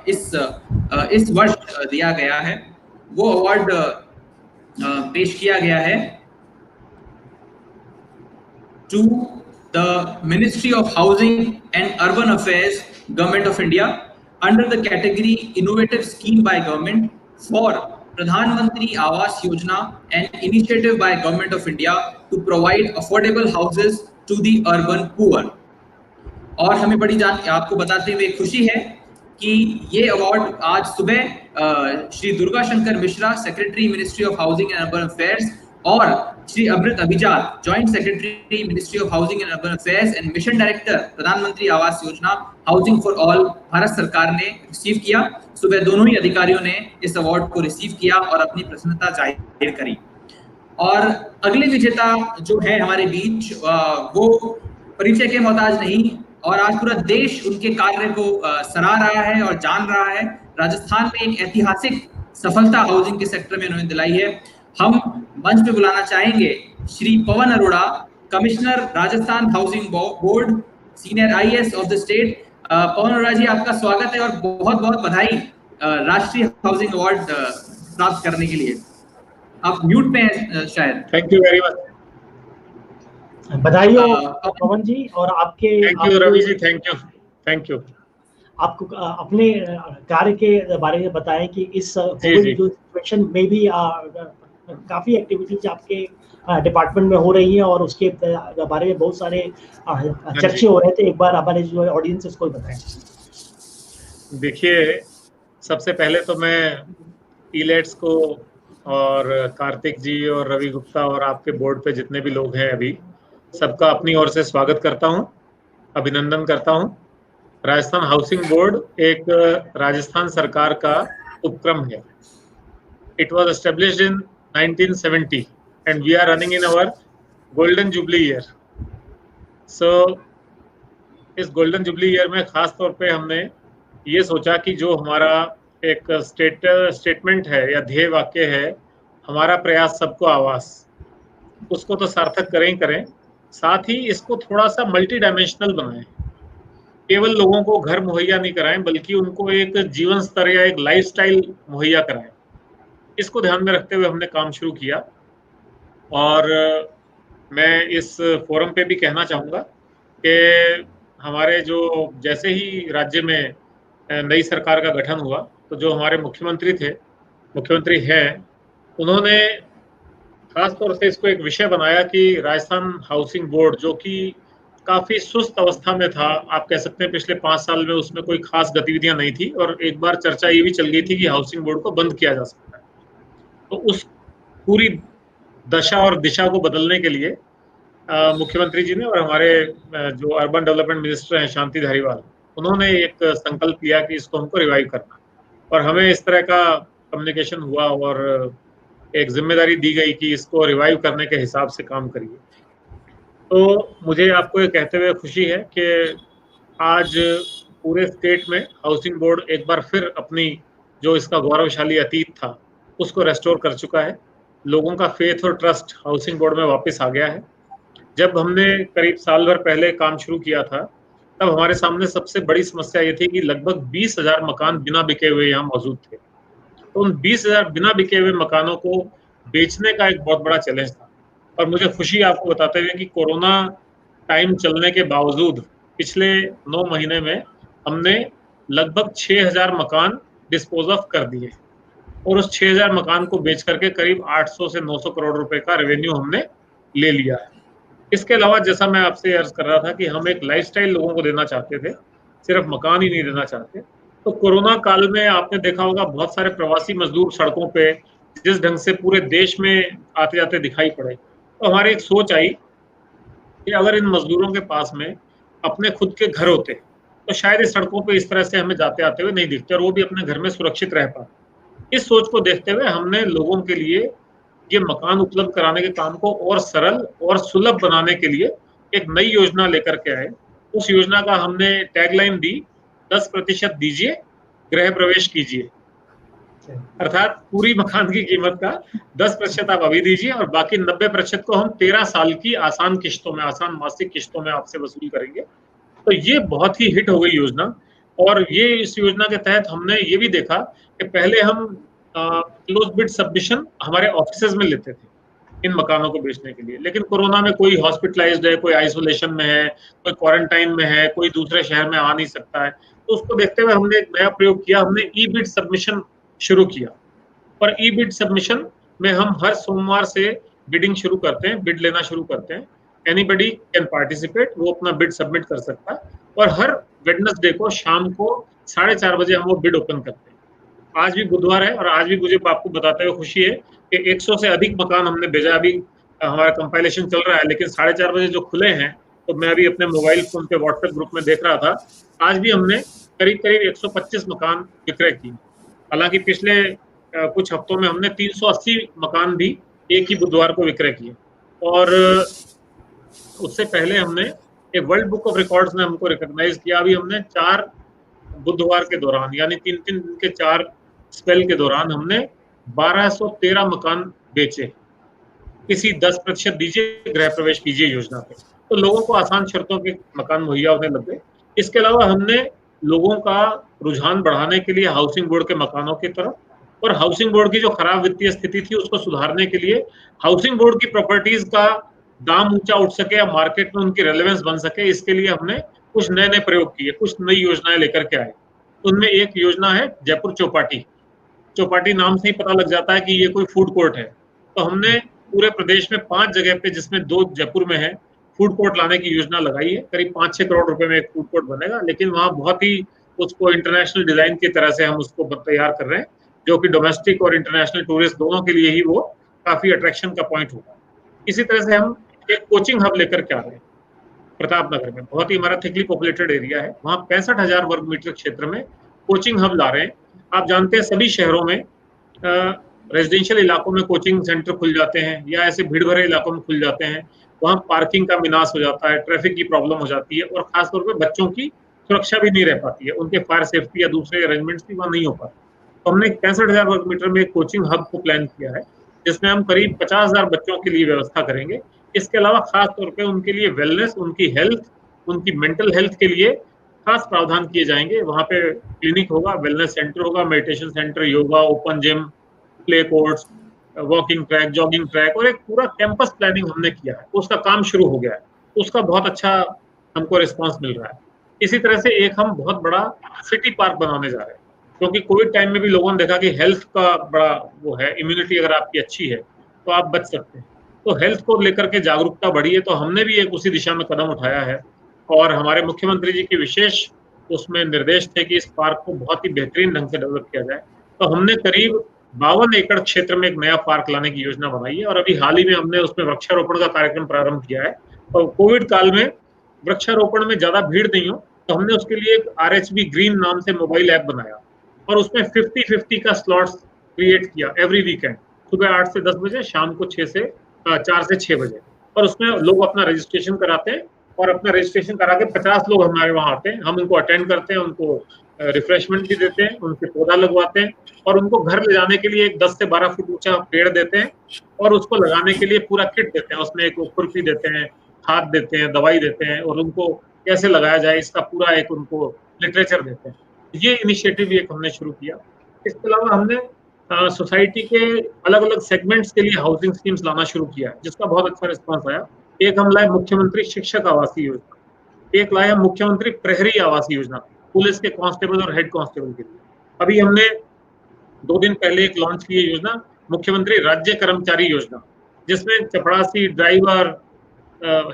इस वर्ष दिया गया है, वो अवार्ड पेश किया गया है to the ministry of housing and urban affairs, government of India, under the category innovative scheme by government for Pradhan Mantri Awas योजना, an initiative by Government of India to provide affordable houses to the urban poor। और हमें बड़ी आपको बताते हुए खुशी है कि ये अवार्ड आज सुबह Shri Durga Shankar Mishra, secretary ministry of housing and urban affairs, और श्री अमृत अभिजात, joint secretary ministry of housing and urban affairs and mission director प्रधानमंत्री आवास योजना, हाउसिंग फॉर ऑल, भारत सरकार ने रिसीव किया। सुबह दोनों ही अधिकारियों ने इस अवार्ड को रिसीव किया और अपनी प्रसन्नता जाहिर करी। और अगले विजेता जो है हमारे बीच, वो परिचय के मोहताज नहीं, और आज पूरा देश उनके कार्य को सराह रहा है और जान रहा है। राजस्थान में एक ऐतिहासिक सफलता हाउसिंग के सेक्टर में उन्होंने दिलाई है। हम मंच पे बुलाना चाहेंगे Shri Pawan Arora, commissioner Rajasthan housing board, senior IAS of the state. Pawan Arora ji, आपका स्वागत है और बहुत बहुत बधाई राष्ट्रीय हाउसिंग अवार्ड प्राप्त करने के लिए। आप म्यूट पे हैं शायद। Thank you very much. बधाई हो पवन जी, और आपके thank you Ravi ji, thank you. आपको अपने कार्य के बारे में बताएं कि इस जो सिचुएशन में भी काफी एक्टिविटीज आपके डिपार्टमेंट में हो रही है, और उसके बारे में बहुत सारे चर्चे हो रहे थे। एक बार हमारे जो ऑडियंस इसको बताएं। देखिए, सबसे पहले तो मैं इलेट्स को और कार्तिक जी और रवि गुप्ता और आपके बोर्ड पे जितने भी लोग हैं अभी, सबका अपनी ओर से स्वागत करता हूं, अभिनंदन करता हूं। राजस्थान हाउसिंग बोर्ड एक राजस्थान सरकार का उपक्रम है। It was established in 1970 and we are running in our golden jubilee year। so इस golden jubilee year में खास तौर पे हमने ये सोचा कि जो हमारा एक स्टेटमेंट है या ध्येय वाक्य है, हमारा प्रयास सबको आवास, उसको तो सार्थक करें ही करें, साथ ही इसको थोड़ा सा मल्टी डायमेंशनल बनाएं। केवल लोगों को घर मुहैया नहीं कराएं, बल्कि उनको एक जीवन स्तर या एक लाइफस्टाइल मुहैया कराएं। इसको ध्यान में रखते हुए हमने काम शुरू किया। और मैं इस फोरम पे भी कहना चाहूँगा कि हमारे जो जैसे ही राज्य में नई सरकार का गठन हुआ, तो जो हमारे मुख्यमंत्री हैं, उन्होंने खास तौर से इसको एक विषय बनाया कि राजस्थान हाउसिंग बोर्ड, जो कि काफी सुस्त अवस्था में था, आप कह सकते हैं पिछले 5 साल में उसमें कोई खास गतिविधियां नहीं थी, और एक बार चर्चा ये भी चल गई थी कि हाउसिंग बोर्ड को बंद किया जा सकता है। तो उस पूरी दशा और दिशा को बदलने के लिए मुख्यमंत्री जी ने और हमारे जो अर्बन डेवलपमेंट मिनिस्टर हैं शांति धारीवाल, उन्होंने एक संकल्प लिया कि इसको हमको रिवाइव करना, और हमें इस तरह का कम्युनिकेशन हुआ और एक जिम्मेदारी दी गई कि इसको रिवाइव करने के हिसाब से काम करिए। तो मुझे आपको ये कहते हुए खुशी है कि आज पूरे स्टेट में हाउसिंग बोर्ड एक बार फिर अपनी जो इसका गौरवशाली अतीत था उसको रेस्टोर कर चुका है। लोगों का फेथ और ट्रस्ट हाउसिंग बोर्ड में वापस आ गया है। जब हमने करीब साल भर पहले काम शुरू किया था, तब हमारे सामने सबसे बड़ी समस्या ये थी कि लगभग 20,000 मकान बिना बिके हुए यहाँ मौजूद थे। तो उन 20,000 बिना बिके हुए मकानों को बेचने का एक बहुत बड़ा चैलेंज था। और मुझे खुशी आपको बताते हुए कि कोरोना टाइम चलने के बावजूद पिछले 9 महीने में हमने लगभग 6,000 मकान डिस्पोज ऑफ कर दिए, और उस 6,000 मकान को बेच करके करीब 800 से 900 करोड़ रुपए का रेवेन्यू हमने ले लिया है। इसके अलावा जैसा मैं आपसे अर्ज कर रहा था कि हम एक लाइफस्टाइल लोगों को देना चाहते थे, सिर्फ मकान ही नहीं देना चाहते। तो कोरोना काल में आपने देखा होगा बहुत सारे प्रवासी मजदूर सड़कों पे जिस ढंग से पूरे देश में आते जाते दिखाई पड़े, तो हमारी एक सोच आई कि अगर इन मजदूरों के पास में अपने खुद के घर होते तो शायद इस सड़कों पे इस तरह से हमें जाते आते हुए नहीं दिखते, और वो भी अपने घर में सुरक्षित रह पाते। इस सोच को देखते हुए हमने लोगों के लिए ये मकान उपलब्ध कराने के काम को और सरल और सुलभ बनाने के लिए एक नई योजना लेकर के आए। उस योजना का हमने टैगलाइन दी, 10% दीजिए, गृह प्रवेश कीजिए। अर्थात पूरी मकान की कीमत का 10% आप अभी दीजिए और बाकी 90% को हम 13 साल की आसान किश्तों में, आसान मासिक किश्तों में आपसे वसूल करेंगे। तो ये बहुत ही हिट हो गई योजना। और ये इस योजना के तहत हमने ये भी देखा कि पहले हम क्लोज बिड सबमिशन हमारे ऑफिसेज में लेते थे इन मकानों को बेचने के लिए, लेकिन कोरोना में कोई हॉस्पिटलाइज्ड है, कोई आइसोलेशन में है, कोई क्वारंटाइन में है, कोई दूसरे शहर में आ नहीं सकता है। तो उसको देखते हुए हमने एक नया प्रयोग किया, हमने ई बिड सबमिशन शुरू किया। और ई बिड सबमिशन में हम हर सोमवार से बिडिंग शुरू करते हैं, बिड लेना शुरू करते हैं। एनीबडी कैन पार्टिसिपेट, वो अपना बिड सबमिट कर सकता है। और हर वेडनेसडे को शाम को 4:30 बजे हम वो बिड ओपन करते हैं। आज भी बुधवार है और आज भी मुझे आपको बताते हुए खुशी है कि 100 से अधिक मकान हमने भेजा। अभी हमारा कंपाइलेशन चल रहा है, लेकिन 4:30 बजे जो खुले हैं, तो मैं अभी अपने मोबाइल फोन पे व्हाट्सएप ग्रुप में देख रहा था, आज भी हमने करीब करीब 125 मकान विक्रय किए। हालांकि पिछले कुछ हफ्तों में हमने 380 मकान भी एक ही बुधवार को विक्रय किए। और उससे पहले हमने एक वर्ल्ड बुक ऑफ रिकॉर्ड्स ने हमको रिकॉग्नाइज किया। अभी हमने 4 बुधवार के दौरान, यानी 3 दिन के 4 स्पेल के दौरान हमने 1213 मकान बेचे। किसी 10% दीजिए, गृह प्रवेश कीजिए योजना पे। तो लोगों को आसान शर्तों के मकान मुहैया होने लग गए। इसके अलावा हमने लोगों का रुझान बढ़ाने के लिए हाउसिंग बोर्ड के मकानों की तरफ, और हाउसिंग बोर्ड की जो खराब वित्तीय स्थिति थी उसको सुधारने के लिए हाउसिंग बोर्ड की प्रॉपर्टीज का दाम ऊंचा उठ सके या मार्केट में उनकी रेलेवेंस बन सके, इसके लिए हमने कुछ नए नए प्रयोग किए, कुछ नई योजनाएं लेकर के आए। उनमें एक योजना है जयपुर चौपाटी। चौपाटी नाम से ही पता लग जाता है कि ये कोई फूड कोर्ट है। तो हमने पूरे प्रदेश में 5 जगह पे, जिसमें 2 जयपुर में है, फूड कोर्ट लाने की योजना लगाई है। करीब 5-6 करोड़ रुपए में एक फूड कोर्ट बनेगा, लेकिन वहाँ बहुत ही उसको इंटरनेशनल डिजाइन की तरह से हम उसको तैयार कर रहे हैं, जो कि डोमेस्टिक और इंटरनेशनल टूरिस्ट दोनों के लिए ही वो काफी अट्रैक्शन का पॉइंट होगा। इसी तरह से हम एक कोचिंग हब लेकर के आ रहे हैं प्रतापनगर में, बहुत ही हमारा थिकली पॉपुलेटेड एरिया है, वहाँ 65,000 वर्ग मीटर क्षेत्र में कोचिंग हब ला रहे हैं। आप जानते हैं सभी शहरों में रेजिडेंशियल इलाकों में कोचिंग सेंटर खुल जाते हैं या ऐसे भीड़ भरे इलाकों में खुल जाते हैं, वहाँ पार्किंग का विनाश हो जाता है, ट्रैफिक की प्रॉब्लम हो जाती है, और खासतौर पर बच्चों की सुरक्षा भी नहीं रह पाती है, उनके फायर सेफ्टी या दूसरे अरेंजमेंट्स भी वहाँ नहीं हो पाते। तो हमने 65,000 वर्ग मीटर में एक कोचिंग हब को प्लान किया है, जिसमें हम करीब 50,000 बच्चों के लिए व्यवस्था करेंगे। इसके अलावा खास तौर पे उनके लिए वेलनेस, उनकी हेल्थ, उनकी मेंटल हेल्थ के लिए खास प्रावधान किए जाएंगे। वहाँ पे क्लिनिक होगा, वेलनेस सेंटर होगा, meditation centre, yoga, open gym, play courts, walking track, jogging track और एक पूरा कैंपस प्लानिंग हमने किया है। उसका काम शुरू हो गया है, उसका बहुत अच्छा हमको रिस्पांस मिल रहा है। इसी तरह से एक हम बहुत बड़ा सिटी पार्क बनाने जा रहे हैं, क्योंकि कोविड टाइम में भी लोगों ने देखा कि हेल्थ का बड़ा वो है, इम्यूनिटी अगर आपकी अच्छी है तो आप बच सकते हैं। तो हेल्थ को लेकर के जागरूकता बढ़ी है, तो हमने भी एक उसी दिशा में कदम उठाया है और हमारे मुख्यमंत्री जी के विशेष उसमें निर्देश थे कि इस पार्क को बहुत ही बेहतरीन ढंग से डेवलप किया जाए। तो हमने करीब 52 एकड़ क्षेत्र में एक नया पार्क लाने की योजना बनाई है और अभी हाल ही में हमने उसमें वृक्षारोपण का कार्यक्रम प्रारंभ किया है। और कोविड काल में वृक्षारोपण में ज्यादा भीड़ नहीं हो तो हमने उसके लिए एक RHB ग्रीन नाम से मोबाइल ऐप बनाया और उसमें 50-50 का स्लॉट्स क्रिएट किया एवरी वीकेंड, सुबह 8 से 10 बजे, शाम को 4 से 6 बजे। और उसमें लोग अपना रजिस्ट्रेशन कराते हैं और अपना रजिस्ट्रेशन करा के 50 लोग हमारे वहाँ आते हैं, हम उनको अटेंड करते हैं, उनको रिफ्रेशमेंट भी देते हैं, उनके पौधा लगवाते हैं और उनको घर ले जाने के लिए एक 10 से 12 फुट ऊंचा पेड़ देते हैं और उसको लगाने के लिए पूरा किट देते हैं। उसमें एक खुरपी देते हैं, खाद देते हैं, दवाई देते हैं और उनको कैसे लगाया जाए इसका पूरा एक उनको लिटरेचर देते हैं। ये इनिशिएटिव भी एक हमने शुरू किया। इसके अलावा हमने सोसाइटी के अलग अलग सेगमेंट्स के लिए हाउसिंग स्कीम्स लाना शुरू किया है, जिसका बहुत अच्छा रिस्पॉन्स आया। एक हम लाए मुख्यमंत्री शिक्षक आवासीय योजना, एक लाया मुख्यमंत्री प्रहरी आवासीय योजना, पुलिस के कांस्टेबल और हेड कांस्टेबल के लिए। अभी हमने 2 दिन पहले एक लॉन्च की योजना, मुख्यमंत्री राज्य कर्मचारी योजना, जिसमें चपरासी, ड्राइवर,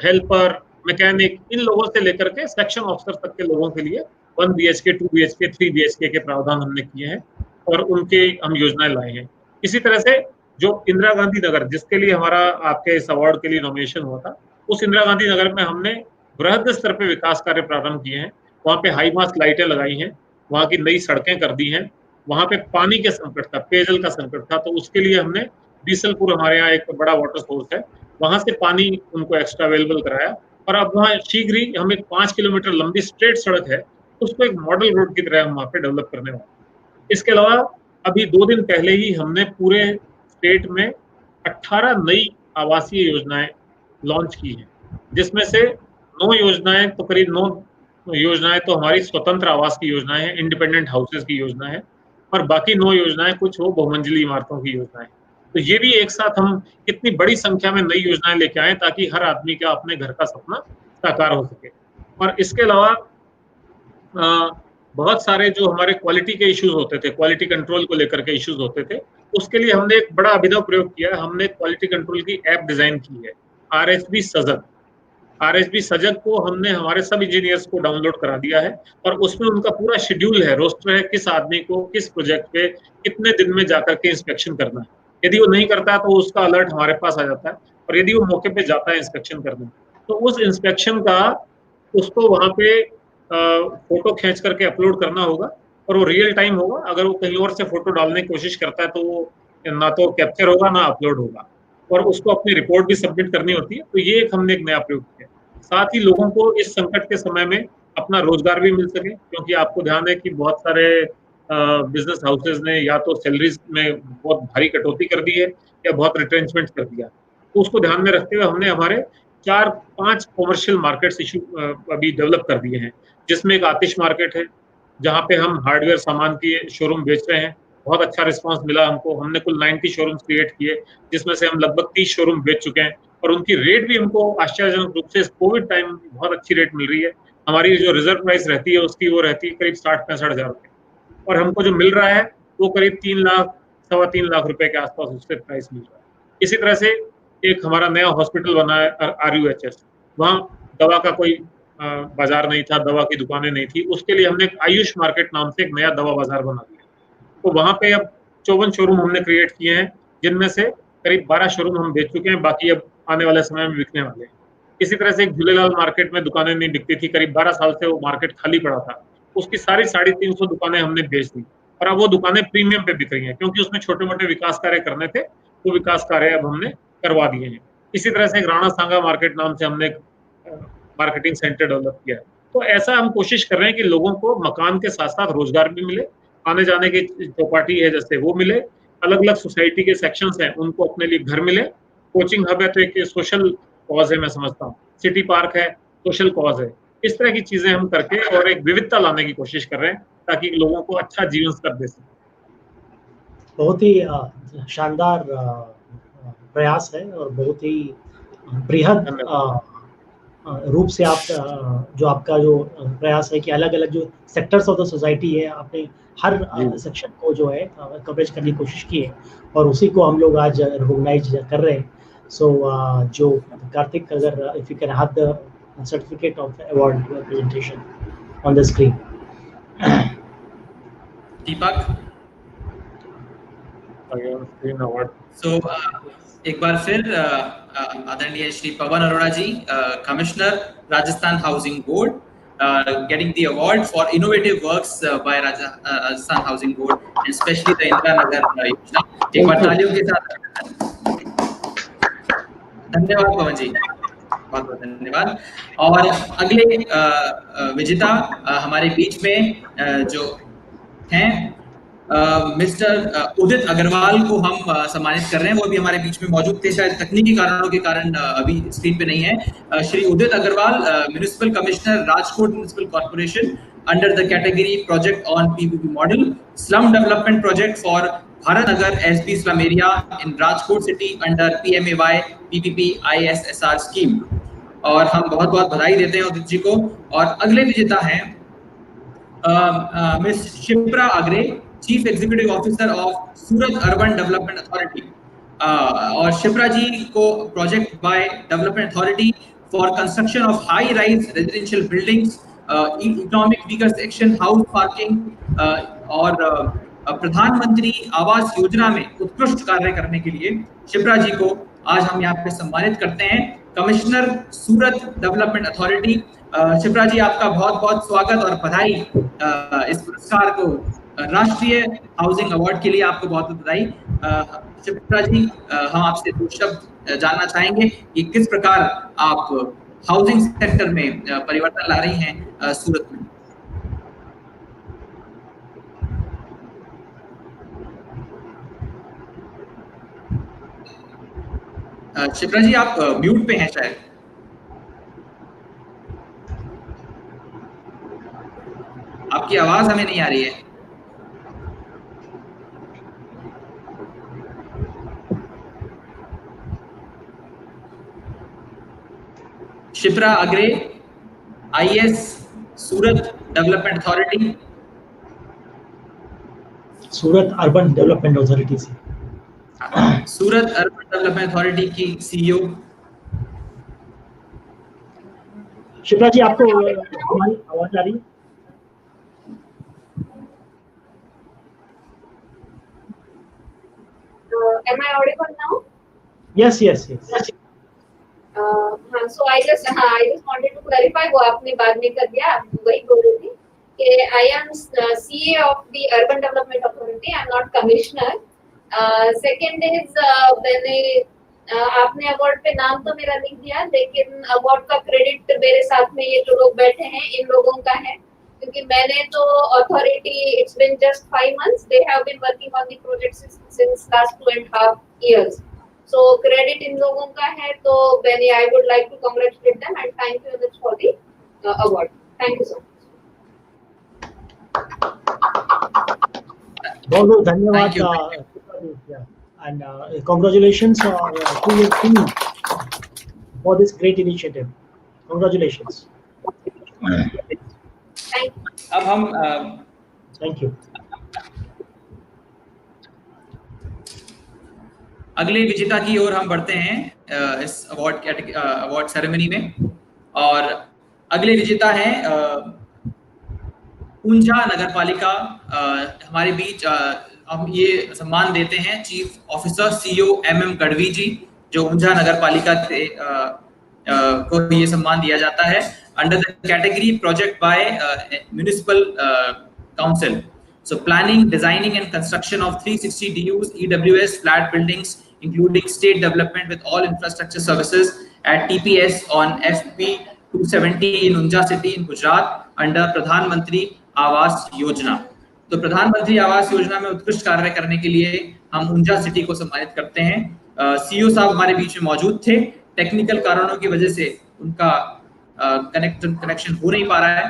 हेल्पर, मैकेनिक, इन लोगों से लेकर के सेक्शन ऑफिसर तक के लोगों के लिए 1 BHK, 2 BHK, 3 BHK के प्रावधान हमने किए हैं और उनके हम योजनाएं लाए हैं। इसी तरह से जो इंदिरा गांधी नगर, जिसके लिए हमारा आपके इस अवार्ड के लिए नॉमिनेशन हुआ था, उस इंदिरा गांधी नगर में हमने बृहद स्तर पे विकास कार्य प्रारंभ किए हैं। वहाँ पे हाई मास्ट लाइटें लगाई हैं, वहाँ की नई सड़कें कर दी हैं। वहाँ पे पानी के संकट था, पेयजल का संकट था, तो उसके लिए हमने बीसलपुर, हमारे यहाँ एक बड़ा वाटर सोर्स है, वहां से पानी उनको एक्स्ट्रा अवेलेबल कराया और अब वहाँ शीघ्र ही हम एक 5 किलोमीटर लंबी स्ट्रेट सड़क है, उसको एक मॉडल रोड की तरह हम वहाँ पे डेवलप करने वाले हैं। इसके अलावा अभी 2 दिन पहले ही हमने पूरे स्टेट में 18 नई आवासीय योजनाएं लॉन्च की हैं, जिसमें से 9 योजनाएं तो करीब 9 योजनाएं तो हमारी स्वतंत्र आवास की योजनाएं हैं, इंडिपेंडेंट हाउसेज की योजना है और बाकी 9 योजनाएं कुछ वो बहुमंजिली इमारतों की योजनाएं। तो ये भी एक साथ हम कितनी बड़ी संख्या में नई योजनाएं लेके आए ताकि हर आदमी का अपने घर का सपना साकार हो सके। और इसके अलावा बहुत सारे जो हमारे क्वालिटी के इश्यूज होते थे, क्वालिटी कंट्रोल को लेकर के इश्यूज होते थे, उसके लिए हमने एक बड़ा अभिनव प्रयोग किया है। हमने क्वालिटी कंट्रोल की ऐप डिजाइन की है, RHB सजग। RHB सजग को हमने हमारे सब इंजीनियर्स को डाउनलोड करा दिया है और उसमें उनका पूरा शेड्यूल है, रोस्टर है, किस आदमी को किस प्रोजेक्ट पे कितने दिन में जाकर के इंस्पेक्शन करना है। यदि वो नहीं करता है तो उसका अलर्ट हमारे पास आ जाता है और यदि वो मौके पे जाता है इंस्पेक्शन करने तो उस इंस्पेक्शन का उसको वहां पे फोटो खींच करके अपलोड करना होगा और वो रियल टाइम होगा। अगर वो कहीं और से फोटो डालने की कोशिश करता है तो वो ना तो कैप्चर होगा ना अपलोड होगा और उसको अपनी रिपोर्ट भी सबमिट करनी होती है। तो ये एक हमने एक नया प्रयोग किया। साथ ही लोगों को इस संकट के समय में अपना रोजगार भी मिल सके, क्योंकि आपको ध्यान है कि बहुत सारे बिजनेस हाउसेज ने या तो सैलरीज में बहुत भारी कटौती कर दी है या बहुत रिट्रेंचमेंट कर दिया। तो उसको ध्यान में रखते हुए हमने हमारे 4-5 कॉमर्शियल मार्केट्स इशू अभी डेवलप कर दिए हैं, जिसमें एक आतिश मार्केट है जहाँ पे हम हार्डवेयर सामान की शोरूम बेच रहे हैं। बहुत अच्छा रिस्पांस मिला हमको, हमने कुल 90 शोरूम्स क्रिएट किए, जिसमें से हम लगभग 30 शोरूम बेच चुके हैं और उनकी रेट भी हमको आश्चर्यजनक रूप से इस कोविड टाइम में बहुत अच्छी रेट मिल रही है। हमारी जो रिजर्व प्राइस रहती है उसकी वो रहती है करीब 60-65 हज़ार रुपये और हमको जो मिल रहा है वो करीब 3 लाख 3.25 लाख रुपए के आसपास उससे प्राइस मिल रहा है। इसी तरह से एक हमारा नया हॉस्पिटल बना है RUHS, वहाँ दवा का कोई बाजार नहीं था, दवा की दुकानें नहीं थी, उसके लिए हमने एक आयुष मार्केट नाम से एक नया दवा बाजार बना दिया। तो वहाँ पे अब 54 शोरूम हमने क्रिएट किए हैं, जिनमें से करीब 12 शोरूम हम बेच चुके हैं, बाकी अब आने वाले समय में बिकने वाले हैं। इसी तरह से एक झूलेलाल मार्केट में दुकानें नहीं बिकती थी, करीब 12 साल से वो मार्केट खाली पड़ा था, उसकी सारी 350 दुकानें हमने बेच दी और अब वो दुकानें प्रीमियम पे बिक रही हैं, क्योंकि उसमें छोटे मोटे विकास कार्य करने थे, वो विकास कार्य अब हमने करवा दिए हैं। इसी तरह से एक राणा सांगा मार्केट नाम से हमने मार्केटिंग सेंटर डेवलप किया है, तो ऐसा हम कोशिश कर रहे हैं कि लोगों को मकान के साथ साथ रोजगार भी मिले, आने जाने की चौपाटी है जैसे वो मिले, अलग अलग सोसाइटी के सेक्शंस हैं उनको अपने लिए घर मिले, कोचिंग हब है तो एक सोशल कॉज है मैं समझता हूँ, सिटी पार्क है सोशल कॉज है, इस तरह की चीजें हम करके और एक विविधता लाने की कोशिश कर रहे हैं ताकि लोगों को अच्छा जीवन स्तर दे सकें। बहुत ही शानदार प्रयास है और बहुत ही बृहद रूप से आप जो आपका जो प्रयास है कि अलग अलग जो सेक्टर्स ऑफ द सोसाइटी है आपने हर सेक्शन को जो है कवरेज करने की कोशिश की है और उसी को हम लोग आज रिकॉग्नाइज कर रहे हैं। सो जो कार्तिक अगर if you can have the certificate of award presentation on the screen. Deepak award. So एक बार फिर आदरणीय Shri Pawan Arora ji, commissioner Rajasthan housing board, getting the award for innovative works by Rajasthan Housing Board, especially the Indira Nagar योजना। एक बार तालियों के साथ धन्यवाद पवन जी, बहुत बहुत धन्यवाद। और अगले विजेता हमारे बीच में जो हैं मिस्टर उदित अग्रवाल को हम सम्मानित कर रहे हैं, वो भी हमारे बीच में मौजूद थे, शायद तकनीकी कारणों के कारण अभी स्क्रीन पे नहीं है। Shri Udit Agarwal, municipal commissioner, Rajkot municipal corporation, under the category project on PPP model, slum development project for Bharat Nagar SB slum area in Rajkot city under PMAY PPP ISSR scheme. और हम बहुत बहुत बधाई देते हैं उदित जी को। और अगले विजेता हैं miss Shipra agro, chief executive officer of Surat urban development authority. और शिप्रा जी को project by development authority for construction of high rise residential buildings, economic weaker section, house parking और प्रधानमंत्री आवास योजना में उत्कृष्ट कार्य करने के लिए शिप्रा जी को आज हम यहाँ पे सम्मानित करते हैं। कमिश्नर सूरत डेवलपमेंट अथॉरिटी, शिप्रा जी आपका बहुत बहुत स्वागत और बधाई इस पुरस्कार को, राष्ट्रीय हाउसिंग अवार्ड के लिए आपको बहुत बहुत बधाई। शिप्रा जी, हम आपसे दो शब्द जानना चाहेंगे कि किस प्रकार आप हाउसिंग सेक्टर में परिवर्तन ला रही हैं सूरत में। शिप्रा जी आप म्यूट पे हैं शायद। आपकी आवाज हमें नहीं आ रही है। शिप्रा अग्रे, आईएएस, सूरत डेवलपमेंट अथॉरिटी। सूरत अर्बन डेवलपमेंट अथॉरिटी से, सूरत अर्बन डेवलपमेंट अथॉरिटी की सीईओ। शिप्रा जी आपको हमारी आवाज आ रही है? Am I audible now? Yes. So I just wanted to clarify, वो आपने बाद में कर दिया, आप वही बोल रही थी कि I am CA of the Urban Development Authority, I am not commissioner. Second is मैंने आपने अवार्ड पे नाम तो मेरा लिख दिया, लेकिन अवार्ड का क्रेडिट मेरे साथ में ये जो लोग बैठे हैं इन लोगों का है, क्योंकि मैंने तो authority, it's been just 5 months, they have been working on the project since last 2.5 years. So credit इन लोगों का है, तो मैंने I would like to congratulate them and thank you for the award. Thank you so much. बहुत बहुत धन्यवाद and congratulations to your team for this great initiative. Congratulations. Thank you. अब हम Thank you. अगले विजेता की ओर हम बढ़ते हैं इस अवार्ड सेरेमनी में। और अगले विजेता हैं ऊंझा नगर पालिका। हमारे बीच हम ये सम्मान देते हैं chief officer CEO MM Gadhvi ji, जो ऊंझा नगर पालिका को ये सम्मान दिया जाता है under the category project by municipal council. So planning, designing and construction of 360 DUs, EWS flat buildings, including state development with all infrastructure services at TPS on FP 270 in Unja city in Gujarat under प्रधानमंत्री आवास योजना। तो प्रधानमंत्री आवास योजना में उत्कृष्ट कार्य करने के लिए हम उंजा सिटी को सम्मानित करते हैं। सीईओ साहब हमारे बीच में मौजूद थे, टेक्निकल कारणों की वजह से उनका कनेक्शन हो नहीं पा रहा है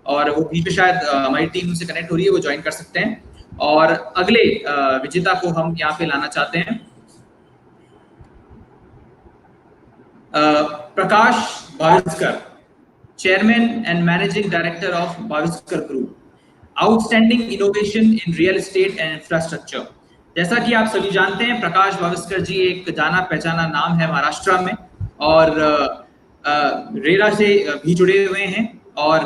और वो बीच में शायद हमारी टीम से कनेक्ट हो रही है, वो ज्वाइन कर सकते हैं। और अगले विजेता को हम यहाँ पे लाना चाहते हैं, Prakash Bhaviskar, chairman and managing director of Bhaviskar group, outstanding innovation in real estate and infrastructure. जैसा कि आप सभी जानते हैं, प्रकाश भाविस्कर जी एक जाना पहचाना नाम है महाराष्ट्र में और रेरा से भी जुड़े हुए हैं और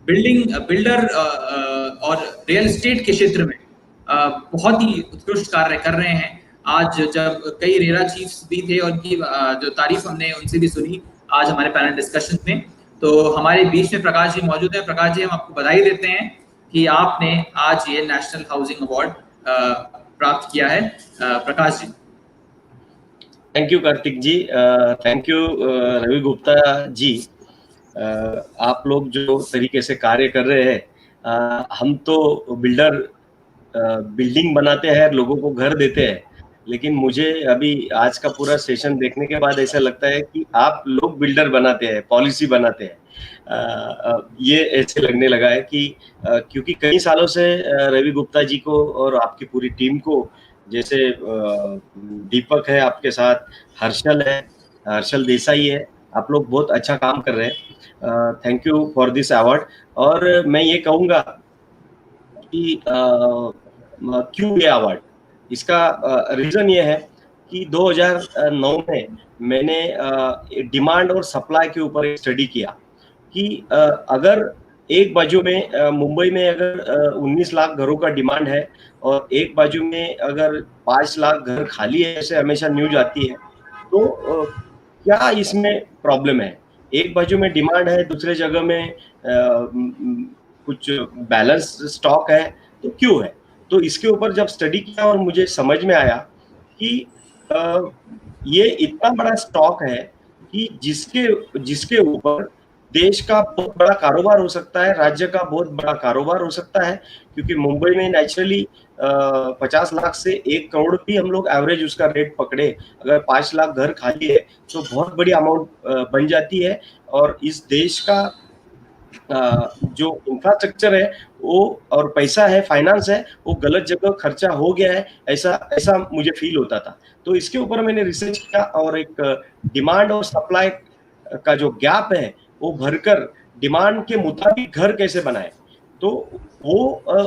बिल्डर और रियल एस्टेट के क्षेत्र में बहुत ही उत्कृष्ट कार्य कर रहे हैं। आज जब कई रेरा चीफ्स भी थे और उनकी जो तारीफ हमने उनसे भी सुनी आज हमारे पैनल डिस्कशन में, तो हमारे बीच में प्रकाश जी मौजूद हैं। प्रकाश जी, हम आपको बधाई देते हैं कि आपने आज ये नेशनल हाउसिंग अवार्ड प्राप्त किया है। Prakash ji. Thank you Kartik ji, thank you Ravi Gupta ji. आप लोग जो तरीके से कार्य कर रहे हैं, हम तो बिल्डिंग बनाते हैं, लोगों को घर देते हैं, लेकिन मुझे अभी आज का पूरा सेशन देखने के बाद ऐसा लगता है कि आप लोग बिल्डर बनाते हैं, पॉलिसी बनाते हैं। ये ऐसे लगने लगा है कि क्योंकि कई सालों से रवि गुप्ता जी को और आपकी पूरी टीम को, जैसे दीपक है आपके साथ, हर्षल देसाई है, आप लोग बहुत अच्छा काम कर रहे हैं। Thank you for this award. और मैं ये कहूँगा कि क्यों ये अवार्ड, इसका रीज़न ये है कि 2009 में मैंने डिमांड और सप्लाई के ऊपर एक स्टडी किया कि अगर एक बाजू में मुंबई में अगर 19 लाख घरों का डिमांड है और एक बाजू में अगर 5 लाख घर खाली है, ऐसे हमेशा न्यूज आती है, तो क्या इसमें प्रॉब्लम है? एक बाजू में डिमांड है, दूसरे जगह में कुछ बैलेंस स्टॉक है, तो क्यों है? तो इसके ऊपर जब स्टडी किया और मुझे समझ में आया कि ये इतना बड़ा स्टॉक है कि जिसके ऊपर देश का बहुत बड़ा कारोबार हो सकता है, राज्य का बहुत बड़ा कारोबार हो सकता है, क्योंकि मुंबई में नेचुरली 50 लाख से 1 करोड़ भी हम लोग एवरेज उसका रेट पकड़े, अगर 5 लाख घर खाली है तो बहुत बड़ी अमाउंट बन जाती है। और इस देश का जो इंफ्रास्ट्रक्चर है वो और पैसा है, फाइनेंस है, वो गलत जगह खर्चा हो गया है, ऐसा मुझे फील होता था। तो इसके ऊपर मैंने रिसर्च किया और एक डिमांड और सप्लाई का जो गैप है वो भरकर डिमांड के मुताबिक घर कैसे बनाए, तो वो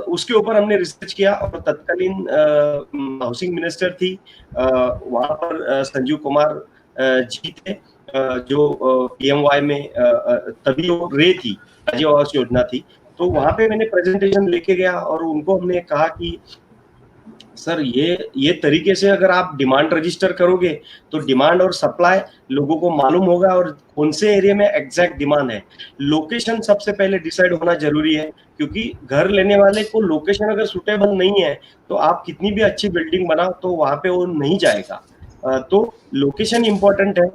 उसके ऊपर हमने रिसर्च किया। और तत्कालीन हाउसिंग मिनिस्टर थी वहाँ पर संजीव कुमार जी थे, जो PMY में तभी वो थी, राज्य आवास योजना थी। तो वहाँ पे मैंने प्रेजेंटेशन लेके गया और उनको हमने कहा कि सर ये तरीके से अगर आप डिमांड रजिस्टर करोगे तो डिमांड और सप्लाई लोगों को मालूम होगा और कौन से एरिया में एग्जैक्ट डिमांड है। लोकेशन सबसे पहले डिसाइड होना जरूरी है, क्योंकि घर लेने वाले को लोकेशन अगर सुटेबल नहीं है तो आप कितनी भी अच्छी बिल्डिंग बनाओ तो वहां पे वो नहीं जाएगा। तो लोकेशन इंपॉर्टेंट है,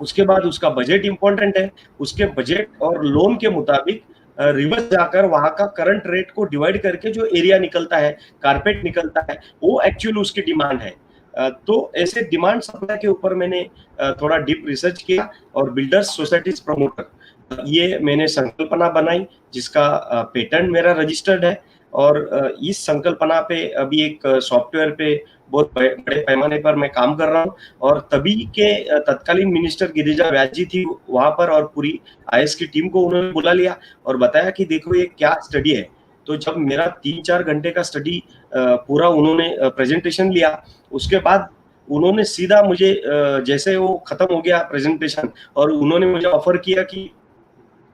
उसके बाद उसका बजट इंपॉर्टेंट है, उसके बजट और लोन के मुताबिक रिवर्स जाकर वहां का करंट रेट को डिवाइड करके जो एरिया निकलता है, कारपेट निकलता है, वो एक्चुअली उसकी डिमांड है। तो ऐसे डिमांड सप्लाई के ऊपर मैंने थोड़ा डीप रिसर्च किया और बिल्डर्स सोसाइटीज प्रमोटर ये मैंने संकल्पना बनाई, जिसका पेटेंट मेरा रजिस्टर्ड है। और इस संकल्पना पे अभी एक सॉफ्टवेयर पे बहुत बड़े पैमाने पर मैं काम कर रहा हूँ। और तभी के तत्कालीन मिनिस्टर गिरिजा व्यास जी थी वहां पर और पूरी IS की टीम को उन्होंने बुला लिया और बताया कि देखो ये क्या स्टडी है। तो जब मेरा 3-4 घंटे का स्टडी पूरा उन्होंने प्रेजेंटेशन लिया, उसके बाद उन्होंने सीधा मुझे जैसे वो खत्म हो गया प्रेजेंटेशन और उन्होंने मुझे ऑफर किया कि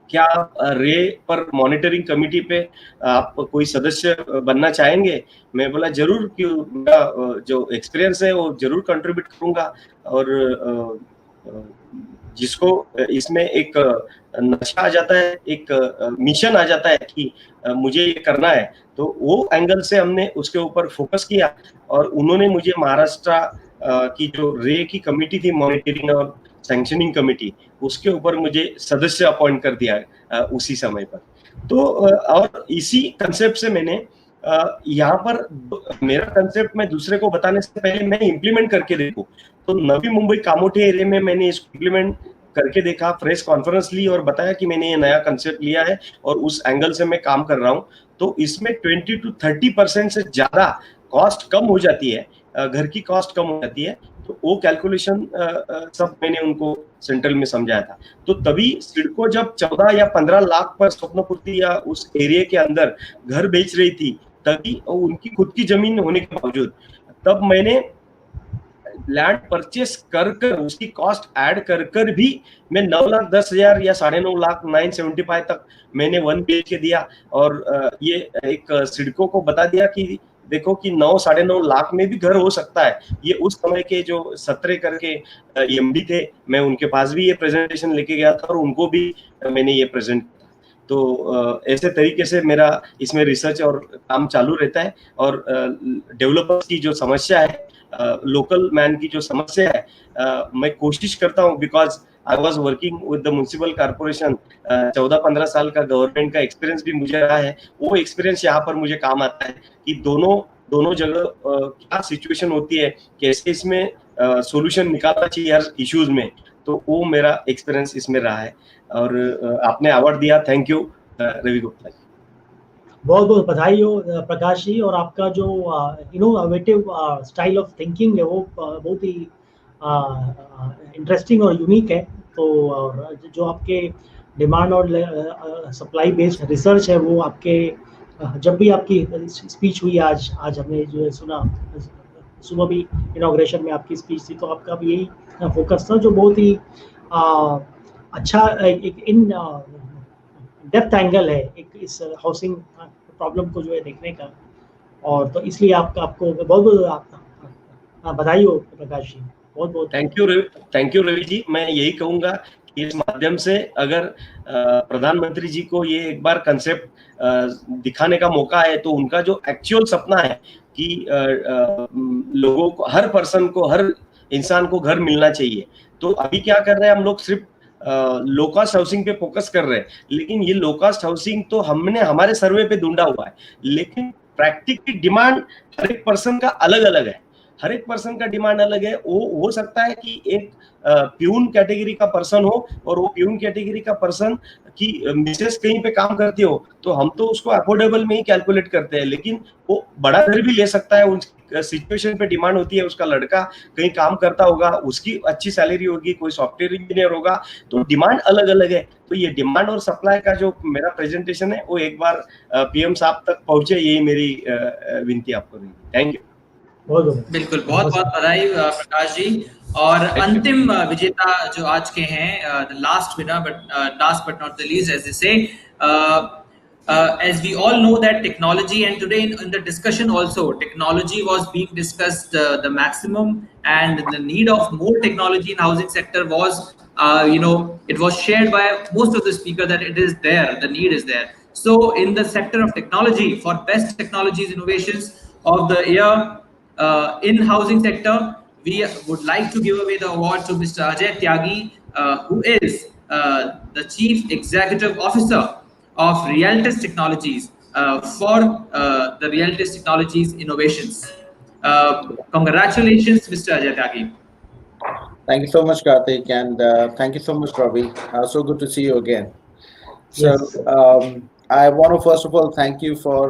क्या आप रे पर मॉनिटरिंग कमेटी पे आप कोई सदस्य बनना चाहेंगे? मैं बोला जरूर, कि मेरा जो एक्सपीरियंस है वो जरूर कंट्रीब्यूट करूंगा। और जिसको इसमें एक नशा आ जाता है, एक मिशन आ जाता है कि मुझे ये करना है, तो वो एंगल से हमने उसके ऊपर फोकस किया। और उन्होंने मुझे महाराष्ट्र की जो रे की कमेटी थी मॉनिटरिंग और सैंक्शनिंग कमेटी, उसके ऊपर मुझे सदस्य अपॉइंट कर दिया उसी समय पर। तो और इसी कंसेप्ट से मैंने यहाँ पर मेरा कंसेप्ट मैं दूसरे को बताने से पहले मैं इम्प्लीमेंट करके देखूं, तो नवी मुंबई कामोठे एरिया में मैंने इसको इम्प्लीमेंट करके देखा, प्रेस कॉन्फ्रेंस ली और बताया कि मैंने ये नया कंसेप्ट लिया है और उस एंगल से मैं काम कर रहा हूँ। तो इसमें 20 to 30% से ज्यादा कॉस्ट कम हो जाती है, घर की कॉस्ट कम हो जाती है। तो वो कैलकुलेशन सब मैंने उनको सेंट्रल में समझाया था। तो तभी सिडको जब 14 या 15 लाख पर स्वप्नपूर्ति या उस एरिया के अंदर घर बेच रही थी, तभी उनकी खुद की जमीन होने के बावजूद तब मैंने लैंड परचेस कर कर उसकी कॉस्ट ऐड कर कर भी मैं 9,10,000 या 9.5 लाख 975 तक मैंने 1 BHK दिया। और ये एक सिडको को बता दिया कि देखो कि 9-9.5 लाख में भी घर हो सकता है। ये उस समय के जो सत्रे करके एमडी थे, मैं उनके पास भी ये प्रेजेंटेशन लेके गया था और उनको भी मैंने ये प्रेजेंट किया। तो ऐसे तरीके से मेरा इसमें रिसर्च और काम चालू रहता है। और डेवलपर्स की जो समस्या है, लोकल मैन की जो समस्या है, मैं कोशिश करता हूँ, because I was working with the municipal corporation, 14-15 साल का गवर्नमेंट का एक्सपीरियंस भी मुझे रहा है। वो एक्सपीरियंस यहाँ पर मुझे काम आता है कि दोनों जगह क्या सिचुएशन होती है, कैसे इसमें सॉल्यूशन निकालना चाहिए हर इश्यूज में। तो वो मेरा एक्सपीरियंस इसमें रहा है। और आपने अवार्ड दिया, थैंक यू रवि गुप्ता जी। बहुत बहुत बधाई हो प्रकाश जी। और आपका जो इनोवेटिव स्टाइल ऑफ थिंकिंग है वो बहुत ही इंटरेस्टिंग और यूनिक है। तो और जो आपके डिमांड और सप्लाई बेस्ड रिसर्च है वो आपके जब भी आपकी स्पीच हुई आज हमने जो है सुना, सुबह भी इनॉग्रेशन में आपकी स्पीच थी, तो आपका भी यही फोकस था, जो बहुत ही अच्छा एक इन डेप्थ एंगल है एक इस हाउसिंग प्रॉब्लम को जो है देखने का। और तो इसलिए आपको बहुत बहुत बधाई हो प्रकाश जी, बहुत बहुत थैंक यू रवि जी। मैं यही कहूंगा कि इस माध्यम से अगर प्रधानमंत्री जी को ये एक बार कंसेप्ट दिखाने का मौका है, तो उनका जो एक्चुअल सपना है कि लोगों को, हर पर्सन को, हर इंसान को घर मिलना चाहिए। तो अभी क्या कर रहे हैं हम लोग, सिर्फ लो कास्ट हाउसिंग पे फोकस कर रहे हैं, लेकिन ये लो कास्ट हाउसिंग तो हमने हमारे सर्वे पे ढूंढा हुआ है, लेकिन प्रैक्टिकली डिमांड हर एक पर्सन का अलग अलग है। हर एक पर्सन का डिमांड अलग है। वो हो सकता है कि एक प्यून कैटेगरी का पर्सन हो और वो प्यून कैटेगरी का पर्सन की मिसेस कहीं पे काम करती हो, तो हम तो उसको अफोर्डेबल में ही कैलकुलेट करते हैं, लेकिन वो बड़ा घर भी ले सकता है। उनकी सिचुएशन पे डिमांड होती है, उसका लड़का कहीं काम करता होगा, उसकी अच्छी सैलरी होगी, कोई सॉफ्टवेयर इंजीनियर होगा, तो डिमांड अलग अलग है। तो ये डिमांड और सप्लाई का जो मेरा प्रेजेंटेशन है वो एक बार पीएम साहब तक पहुंचे, यही मेरी विनती आपको रहेगी। Thank you. बिल्कुल, बहुत बहुत बधाई प्रकाश जी। और अंतिम विजेता जो आज के हैं, the last winner but not the least, as they say, as we all know that technology, and today in the discussion also technology was being discussed, the maximum, and the need of more technology in housing sector was it was shared by most of the speaker that it is there, the need is there. So in the sector of technology, for best technologies innovations of the year in housing sector, we would like to give away the award to Mr. Ajay Tyagi, who is the Chief Executive Officer of Rialtes Technologies, for the Rialtes Technologies innovations. Congratulations, Mr. Ajay Tyagi. Thank you so much, Karthik, and thank you so much, Ravi. So good to see you again. So I want to first of all thank you for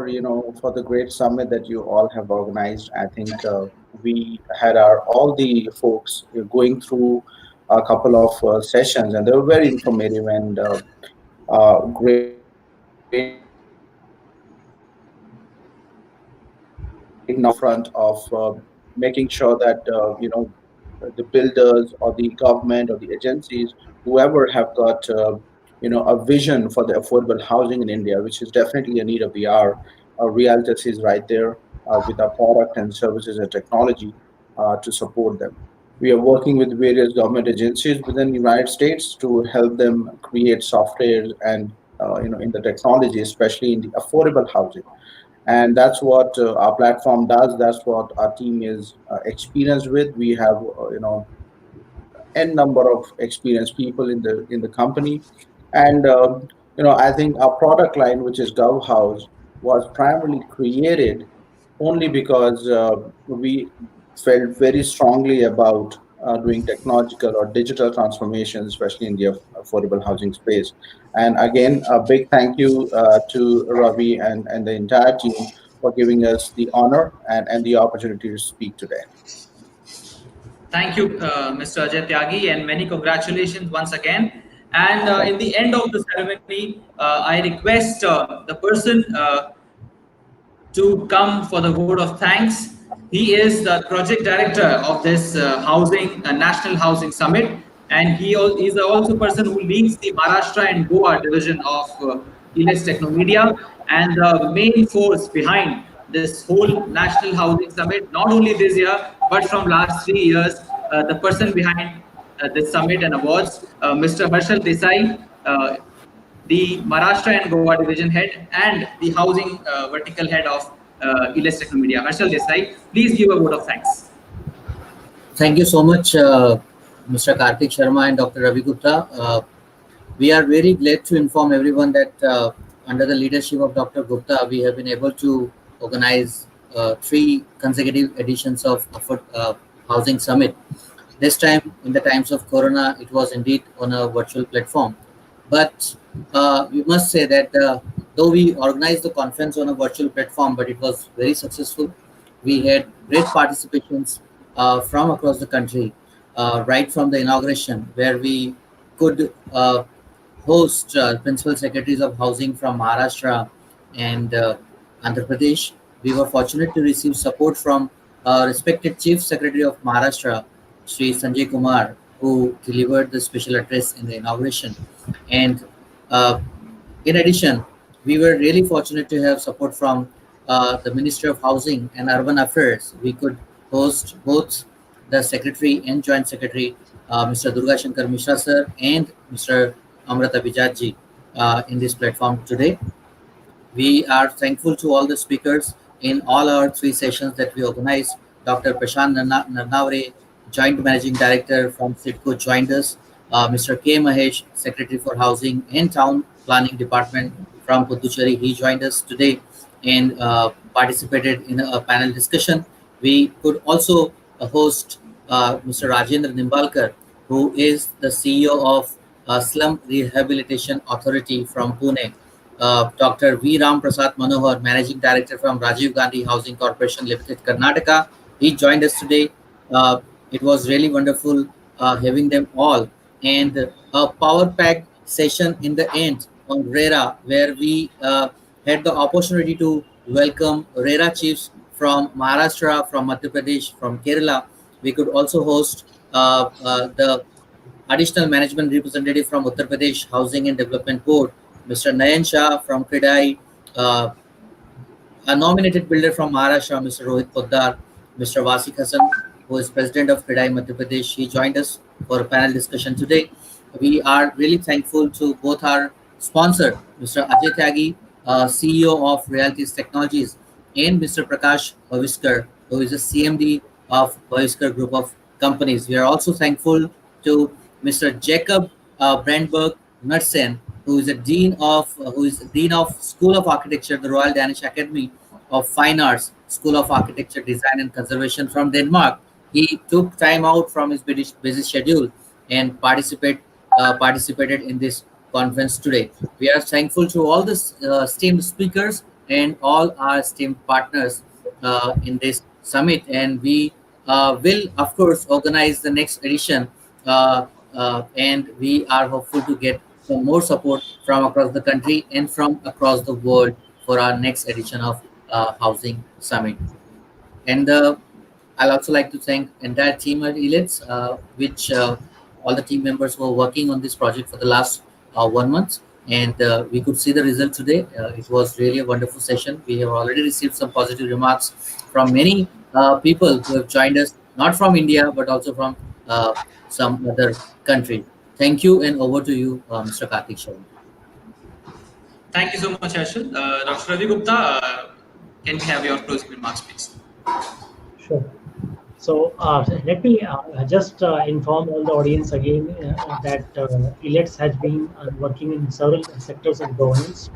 for the great summit that you all have organized. I think we had all the folks going through a couple of sessions, and they were very informative and great front of making sure that the builders or the government or the agencies, whoever have got a vision for the affordable housing in India, which is definitely a need of the hour. Rialtes is right there with our product and services and technology to support them. We are working with various government agencies within the United States to help them create software and in the technology, especially in the affordable housing. And that's what our platform does. That's what our team is experienced with. We have n number of experienced people in the company. And I think our product line, which is Gov House, was primarily created only because we felt very strongly about doing technological or digital transformation, especially in the affordable housing space. And again, a big thank you to Ravi and the entire team for giving us the honor and the opportunity to speak today. Thank you, Mr. Ajay Tyagi, and many congratulations once again. And in the end of the ceremony, I request the person to come for the vote of thanks. He is the project director of this National Housing Summit, and is also person who leads the Maharashtra and Goa division of elets Technomedia, and the main force behind this whole National Housing Summit, not only this year, but from last 3 years, the person behind this summit and awards, Mr. Harshal Desai, the Maharashtra and Goa division head, and the housing vertical head of elets Technomedia. Harshal Desai, please give a vote of thanks. Thank you so much, Mr. Kartik Sharma and Dr. Ravi Gupta. We are very glad to inform everyone that under the leadership of Dr. Gupta, we have been able to organize 3 consecutive editions of Housing Summit. This time, in the times of Corona, it was indeed on a virtual platform. But we must say that though we organized the conference on a virtual platform, but it was very successful. We had great participations from across the country, right from the inauguration, where we could host principal secretaries of housing from Maharashtra and Andhra Pradesh. We were fortunate to receive support from respected Chief Secretary of Maharashtra, Sri Sanjay Kumar, who delivered the special address in the inauguration. And uh, in addition, we were really fortunate to have support from the Ministry of Housing and Urban Affairs. We could host both the Secretary and Joint Secretary, Mr. Durga Shankar Mishra sir and Mr. Amrata Vijayji in this platform today. We are thankful to all the speakers in all our 3 sessions that we organized. Dr. Prashant Narnavre, Joint Managing Director from SIDCO, joined us. Mr. K. Mahesh, Secretary for Housing and Town Planning Department from Puducherry, he joined us today and participated in a panel discussion. We could also host Mr. Rajendra Nimbalkar, who is the CEO of Slum Rehabilitation Authority from Pune. Dr. V. Ram Prasad Manohar, Managing Director from Rajiv Gandhi Housing Corporation Limited, Karnataka. He joined us today. It was really wonderful having them all. And a power pack session in the end on RERA, where we had the opportunity to welcome RERA chiefs from Maharashtra, from Madhya Pradesh, from Kerala. We could also host the additional management representative from Uttar Pradesh Housing and Development Board, Mr. Nayan Shah from Kredai, a nominated builder from Maharashtra, Mr. Rohit Poddar, Mr. Wasik Hassan, who is president of Kredai Madhya Pradesh. He joined us for a panel discussion today. We are really thankful to both our sponsor, Mr. Ajay Tyagi, CEO of Rialtes Technologies, and Mr. Prakash Bhaviskar, who is the CMD of Bhaviskar Group of Companies. We are also thankful to Mr. Jakob Brandtberg Knudsen, who is Dean of School of Architecture, the Royal Danish Academy of Fine Arts, School of Architecture, Design and Conservation from Denmark. He took time out from his busy schedule and participated in this conference today. We are thankful to all the esteemed speakers and all our esteemed partners in this summit, and we will of course organize the next edition, and we are hopeful to get some more support from across the country and from across the world for our next edition of Housing Summit. And I'll also like to thank entire team at elets, which all the team members were working on this project for the last 1 month, and we could see the result today. It was really a wonderful session. We have already received some positive remarks from many people who have joined us, not from India, but also from some other country. Thank you, and over to you, Mr. Kartik Sharma. Thank you so much, Harshal. Dr. Ravi Gupta, can we have your closing remarks, please? Sure. So let me just inform all the audience again that elets has been working in several sectors of governance,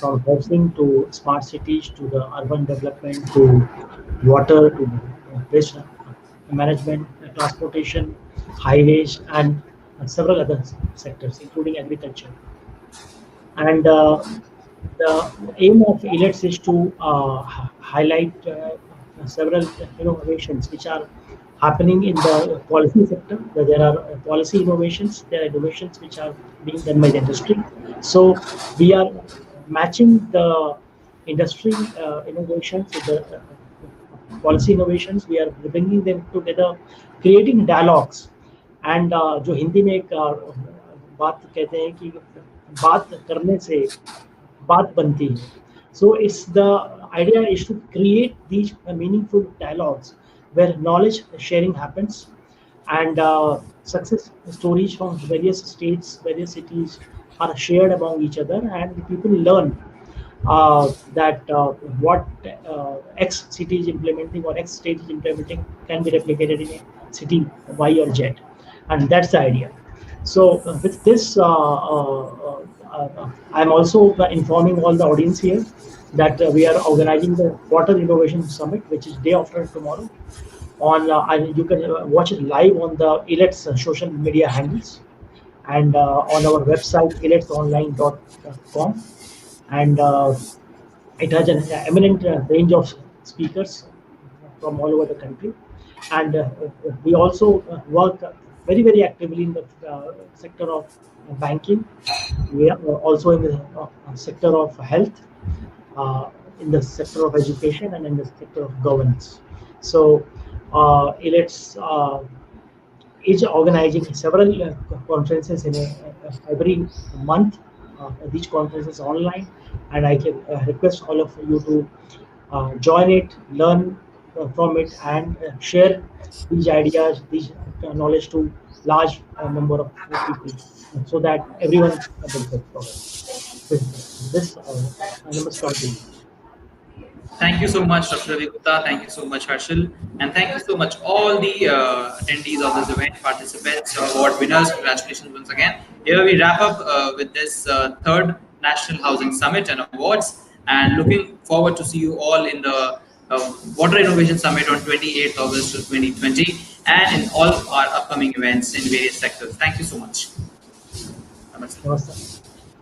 from housing to smart cities to the urban development to water to waste management, transportation, highways, and several other sectors, including agriculture. And the aim of elets is to highlight several innovations which are happening in the policy sector. There are policy innovations, there are innovations which are being done by the industry. So we are matching the industry innovations with the policy innovations. We are bringing them together, creating dialogues. And जो हिंदी में एक बात कहते हैं कि बात करने से बात बनती है. So it's the idea is to create these meaningful dialogues where knowledge sharing happens, and success stories from various states, various cities are shared among each other, and people learn that what X city is implementing or X state is implementing can be replicated in a city Y or Z, and that's the idea. So with this, I'm also informing all the audience here that we are organizing the Water Innovation Summit, which is day after tomorrow. And you can watch it live on the elets social media handles and on our website eletsonline.com. And it has an eminent range of speakers from all over the country. And we also work very actively in the sector of banking. We are also in the sector of health, in the sector of education, and in the sector of governance. So elets is organizing several conferences in every month. These conferences online, and I can request all of you to join it, learn from it, and share these ideas, these knowledge to large number of people, so that everyone benefits from it. With this, namaskar to you. Thank you so much, Dr. Ravi Gupta. Thank you so much, Harshil. And thank you so much, all the attendees of this event, participants, award winners. Congratulations once again. Here we wrap up with this third National Housing Summit and Awards. And looking forward to see you all in the Water Innovation Summit on 28th August 2020 and in all our upcoming events in various sectors. Thank you so much. Namaste. Namaste.